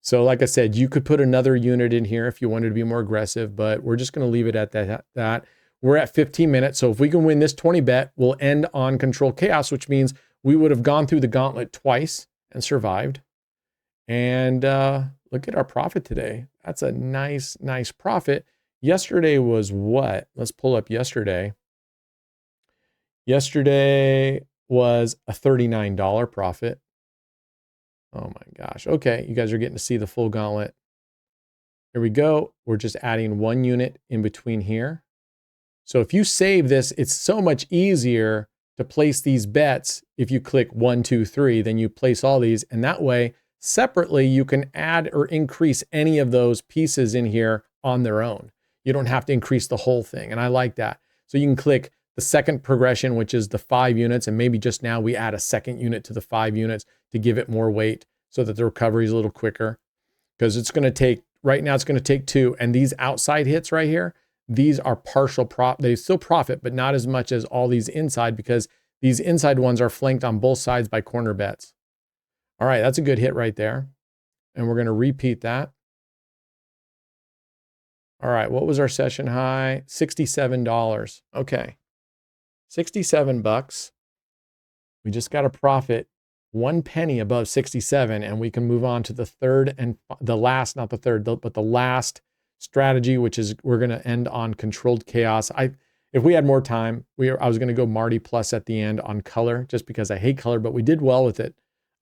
So like I said, you could put another unit in here if you wanted to be more aggressive, but we're just going to leave it at that. We're at 15 minutes. So if we can win this 20 bet, we'll end on control chaos, which means we would have gone through the gauntlet twice and survived. And look at our profit today. That's a nice profit. Yesterday was what? Let's pull up yesterday. Yesterday was a $39 profit. Oh my gosh. Okay, you guys are getting to see the full gauntlet. Here we go. We're just adding 1 unit in between here. So if you save this, it's so much easier to place these bets if you click 1, 2, 3, then you place all these. And that way, separately, you can add or increase any of those pieces in here on their own. You don't have to increase the whole thing. And I like that. So you can click the second progression, which is the 5 units. And maybe just now we add a second unit to the 5 units to give it more weight so that the recovery is a little quicker. Because it's going to take, right now it's going to take 2. And these outside hits right here, these are partial prop. They still profit, but not as much as all these inside because these inside ones are flanked on both sides by corner bets. All right, that's a good hit right there. And we're going to repeat that. All right, what was our session high? $67. Okay. 67 bucks. We just got a profit 1 penny above 67, and we can move on to the third and the last, not the third, but the last strategy, which is we're going to end on controlled chaos. if we had more time, I was going to go Marty plus at the end on color, just because I hate color, but we did well with it,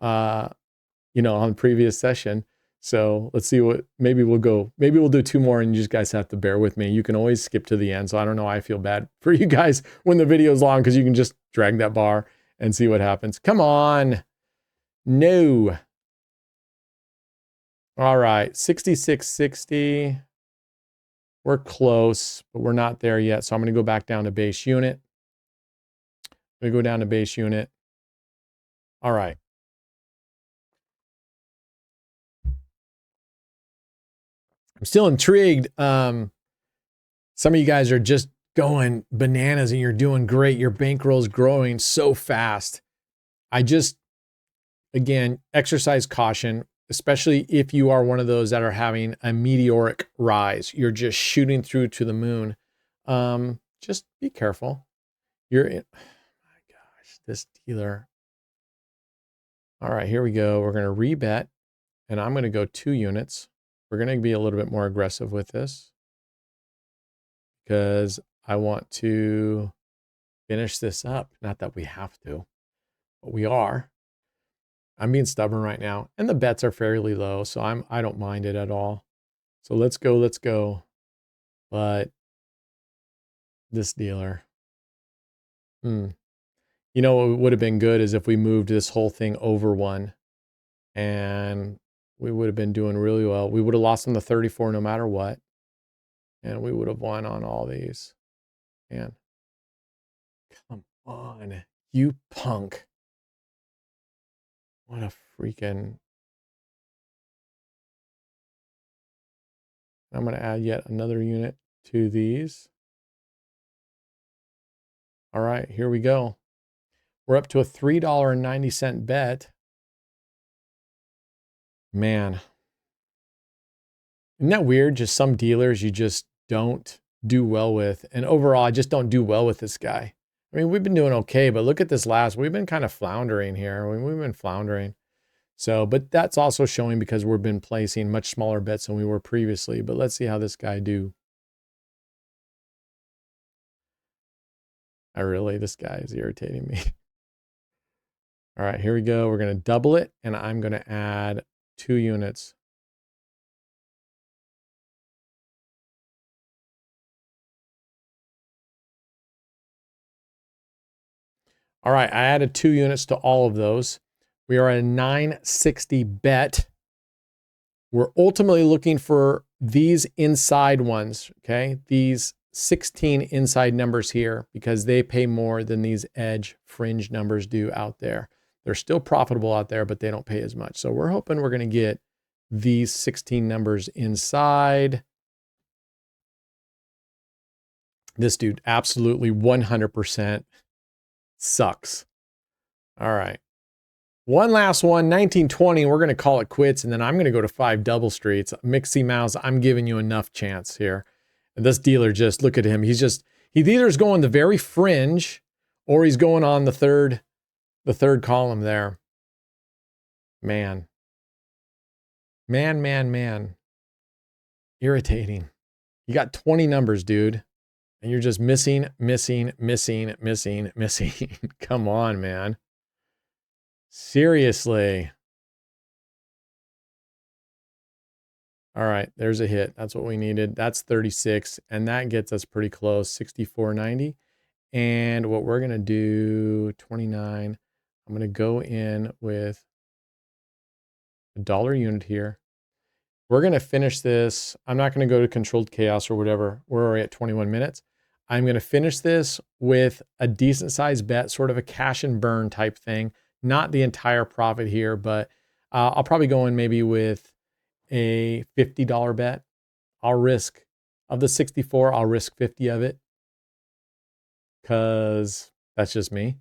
you know, on the previous session. So let's see maybe we'll do 2 more and you just guys have to bear with me. You can always skip to the end. So I don't know why I feel bad for you guys when the video is long, because you can just drag that bar and see what happens. Come on. No. All right. 6660. We're close, but we're not there yet. So I'm going to go back down to base unit. We go down to base unit. All right. I'm still intrigued. Some of you guys are just going bananas and you're doing great. Your bankroll is growing so fast. Again, exercise caution, especially if you are one of those that are having a meteoric rise. You're just shooting through to the moon. Just be careful. Oh my gosh, this dealer. All right, here we go. We're going to rebet, and I'm going to go 2 units. We're going to be a little bit more aggressive with this because I want to finish this up. Not that we have to, but we are. I'm being stubborn right now, and the bets are fairly low, so I don't mind it at all. So let's go. But this dealer, you know what would have been good is if we moved this whole thing over 1, and we would have been doing really well. We would have lost on the 34 no matter what. And we would have won on all these. Man, come on, you punk. What a freaking... I'm going to add yet another unit to these. All right, here we go. We're up to a $3.90 bet. Man. Isn't that weird? Just some dealers you just don't do well with. And overall, I just don't do well with this guy. I mean, we've been doing okay, but look at this we've been kind of floundering here. We've been floundering. So, but that's also showing because we've been placing much smaller bets than we were previously. But let's see how this guy do. This guy is irritating me. All right, here we go. We're going to double it, and I'm going to add 2 units. All right, I added 2 units to all of those. We are at a 960 bet. We're ultimately looking for these inside ones, okay? These 16 inside numbers here, because they pay more than these edge fringe numbers do out there. They're still profitable out there, but they don't pay as much. So we're hoping we're going to get these 16 numbers inside. This dude absolutely 100% sucks. All right. One last one, 1920. We're going to call it quits, and then I'm going to go to 5 double streets. Mixie Mouse, I'm giving you enough chance here. And this dealer, just look at him. He either is going the very fringe, or he's going on the third column there. Man. Irritating. You got 20 numbers, dude. And you're just missing. Come on, man. Seriously. All right, there's a hit. That's what we needed. That's 36, and that gets us pretty close, 64.90. And what we're going to do, 29, I'm going to go in with a dollar unit here. We're going to finish this. I'm not going to go to controlled chaos or whatever. We're already at 21 minutes. I'm going to finish this with a decent sized bet, sort of a cash and burn type thing. Not the entire profit here, but I'll probably go in maybe with a $50 bet. I'll risk, of the 64, I'll risk 50 of it, because that's just me.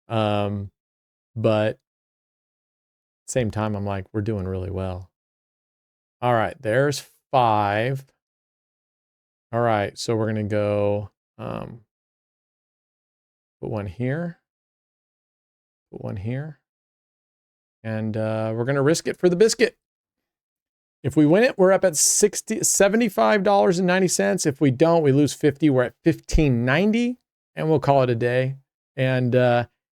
But same time, I'm like, we're doing really well. All right, there's 5. All right, so we're going to go put 1 here, put 1 here, and we're going to risk it for the biscuit. If we win it, we're up at $75.90. If we don't, we lose 50. We're at $15.90 and we'll call it a day. And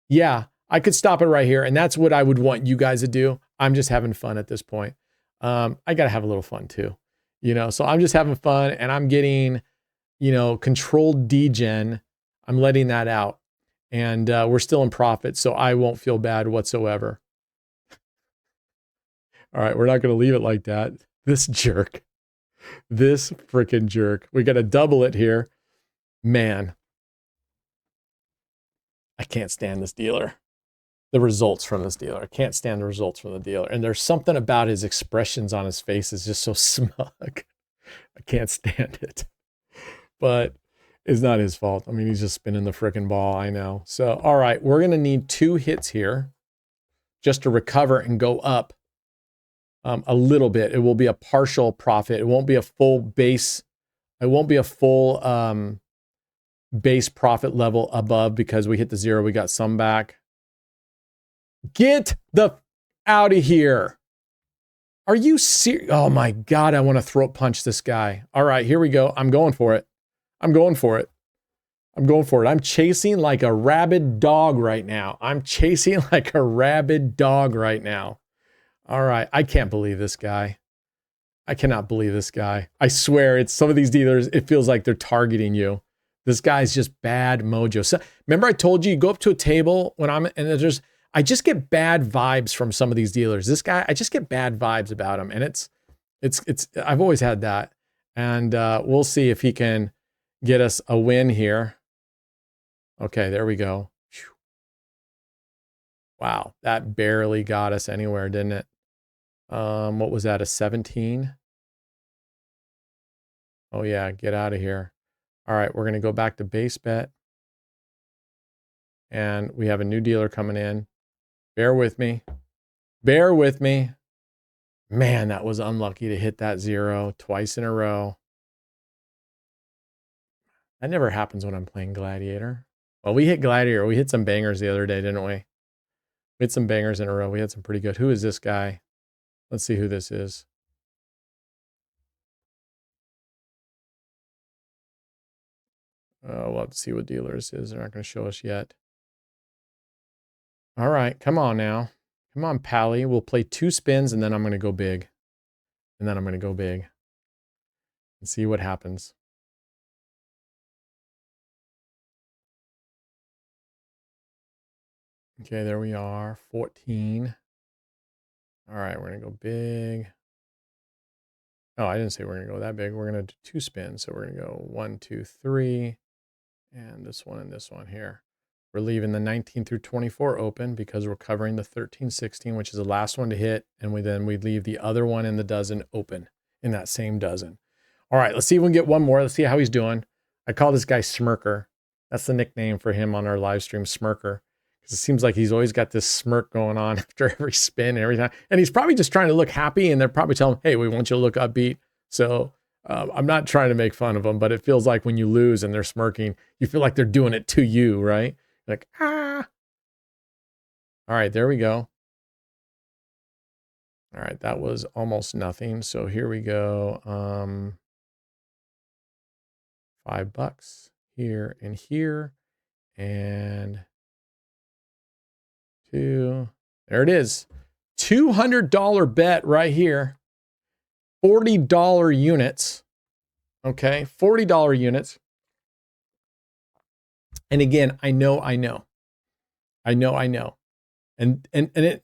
yeah, I could stop it right here. And that's what I would want you guys to do. I'm just having fun at this point. I got to have a little fun too, so I'm just having fun and I'm getting, controlled degen. I'm letting that out and we're still in profit. So I won't feel bad whatsoever. All right. We're not going to leave it like that. This jerk, this freaking jerk. We got to double it here. Man, I can't stand this dealer. The results from this dealer. I can't stand the results from the dealer. And there's something about his expressions on his face is just so smug. I can't stand it. But it's not his fault. I mean, he's just spinning the freaking ball. I know. So, all right, we're going to need 2 hits here just to recover and go up a little bit. It will be a partial profit. It won't be a full base. It won't be a full base profit level above because we hit the 0. We got some back. Get the out of here. Are you serious? Oh my God, I want to throat punch this guy. All right, here we go. I'm going for it. I'm going for it. I'm going for it. I'm chasing like a rabid dog right now. I'm chasing like a rabid dog right now. All right, I can't believe this guy. I cannot believe this guy. I swear it's some of these dealers, it feels like they're targeting you. This guy's just bad mojo. So, remember I told you go up to a table when I just get bad vibes from some of these dealers. This guy, I just get bad vibes about him. And it's I've always had that. And we'll see if he can get us a win here. Okay, there we go. Wow, that barely got us anywhere, didn't it? What was that, a 17? Oh yeah, get out of here. All right, we're gonna go back to base bet. And we have a new dealer coming in. Bear with me. Bear with me. Man, that was unlucky to hit that 0 twice in a row. That never happens when I'm playing Gladiator. Well, we hit Gladiator. We hit some bangers the other day, didn't we? We hit some bangers in a row. We had some pretty good. Who is this guy? Let's see who this is. We'll have to see what dealer this is. They're not going to show us yet. All right, come on now. Come on, Pally. We'll play 2 spins, and then I'm going to go big. And then I'm going to go big. And see what happens. Okay, there we are. 14. All right, we're going to go big. Oh, I didn't say we're going to go that big. We're going to do 2 spins. So we're going to go 1, 2, 3. And this one and this one here. We're leaving the 19 through 24 open because we're covering the 13, 16, which is the last one to hit. And we leave the other one in the dozen open in that same dozen. All right, let's see if we can get one more. Let's see how he's doing. I call this guy Smirker. That's the nickname for him on our live stream, Smirker. Because it seems like he's always got this smirk going on after every spin and every time. And he's probably just trying to look happy and they're probably telling him, hey, we want you to look upbeat. So I'm not trying to make fun of them, but it feels like when you lose and they're smirking, you feel like they're doing it to you, right? Like, ah. All right, there we go. All right, that was almost nothing. So here we go. $5 here and here. And 2. There it is. $200 bet right here. $40 units. Okay, $40 units. And again, I know. And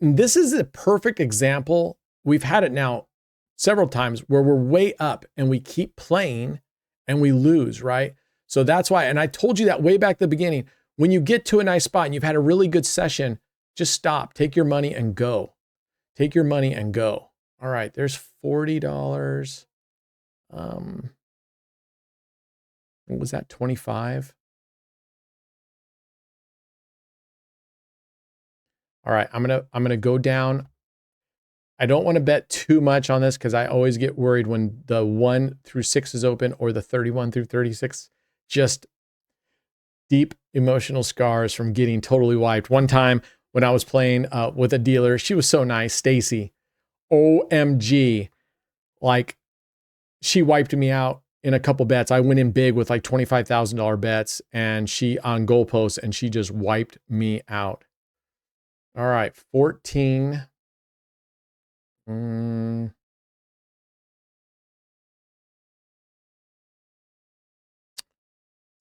this is a perfect example. We've had it now several times where we're way up and we keep playing and we lose, right? So that's why, and I told you that way back at the beginning, when you get to a nice spot and you've had a really good session, just stop, take your money and go. Take your money and go. All right, there's $40. What was that, 25? All right, I'm gonna go down. I don't want to bet too much on this because I always get worried when the 1 through 6 is open or the 31 through 36. Just deep emotional scars from getting totally wiped. One time when I was playing with a dealer, she was so nice, Stacy. OMG. like she wiped me out in a couple bets. I went in big with like $25,000 bets and she on goalposts and she just wiped me out. All right, 14.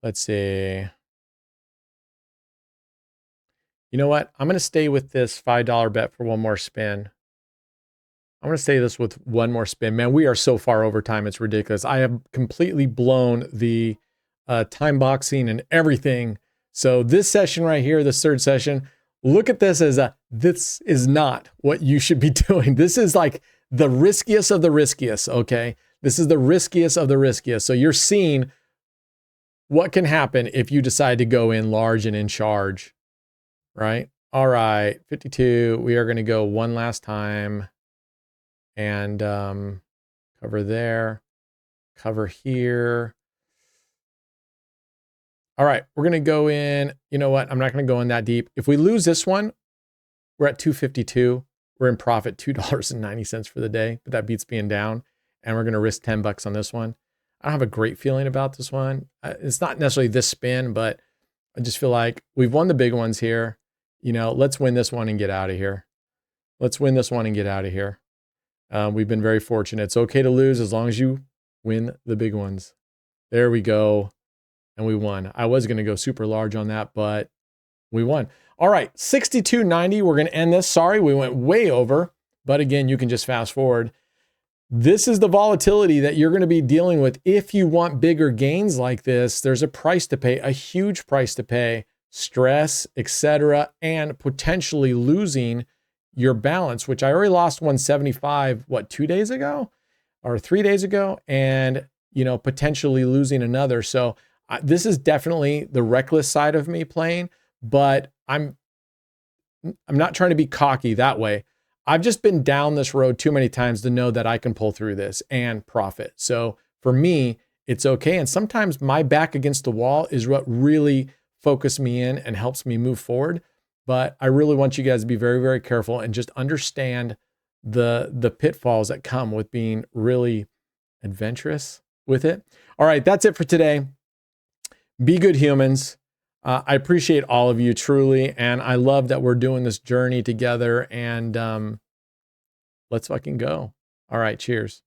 Let's see. You know what? I'm going to stay with this $5 bet for one more spin. I'm going to say this with one more spin. Man, we are so far over time. It's ridiculous. I have completely blown the time boxing and everything. So this session right here, this third session, look at this as this is not what you should be doing. This is like the riskiest of the riskiest, okay? This is the riskiest of the riskiest. So you're seeing what can happen if you decide to go in large and in charge, right? All right, 52. We are going to go one last time. And cover there, cover here. All right, we're going to go in. You know what? I'm not going to go in that deep. If we lose this one, we're at 252. We're in profit $2.90 for the day, but that beats being down. And we're going to risk 10 bucks on this one. I don't have a great feeling about this one. It's not necessarily this spin, but I just feel like we've won the big ones here. You know, let's win this one and get out of here. Let's win this one and get out of here. We've been very fortunate. It's okay to lose as long as you win the big ones. There we go. And we won. I was going to go super large on that, but we won. All right, 62.90. We're going to end this. Sorry, we went way over. But again, you can just fast forward. This is the volatility that you're going to be dealing with. If you want bigger gains like this, there's a price to pay, a huge price to pay, stress, etc., and potentially losing your balance, which I already lost 175, 2 days ago or 3 days ago, and, potentially losing another. So this is definitely the reckless side of me playing, but I'm not trying to be cocky that way. I've just been down this road too many times to know that I can pull through this and profit. So for me, it's okay. And sometimes my back against the wall is what really focuses me in and helps me move forward. But I really want you guys to be very, very careful and just understand the pitfalls that come with being really adventurous with it. All right, that's it for today. Be good humans. I appreciate all of you truly. And I love that we're doing this journey together, and let's fucking go. All right, cheers.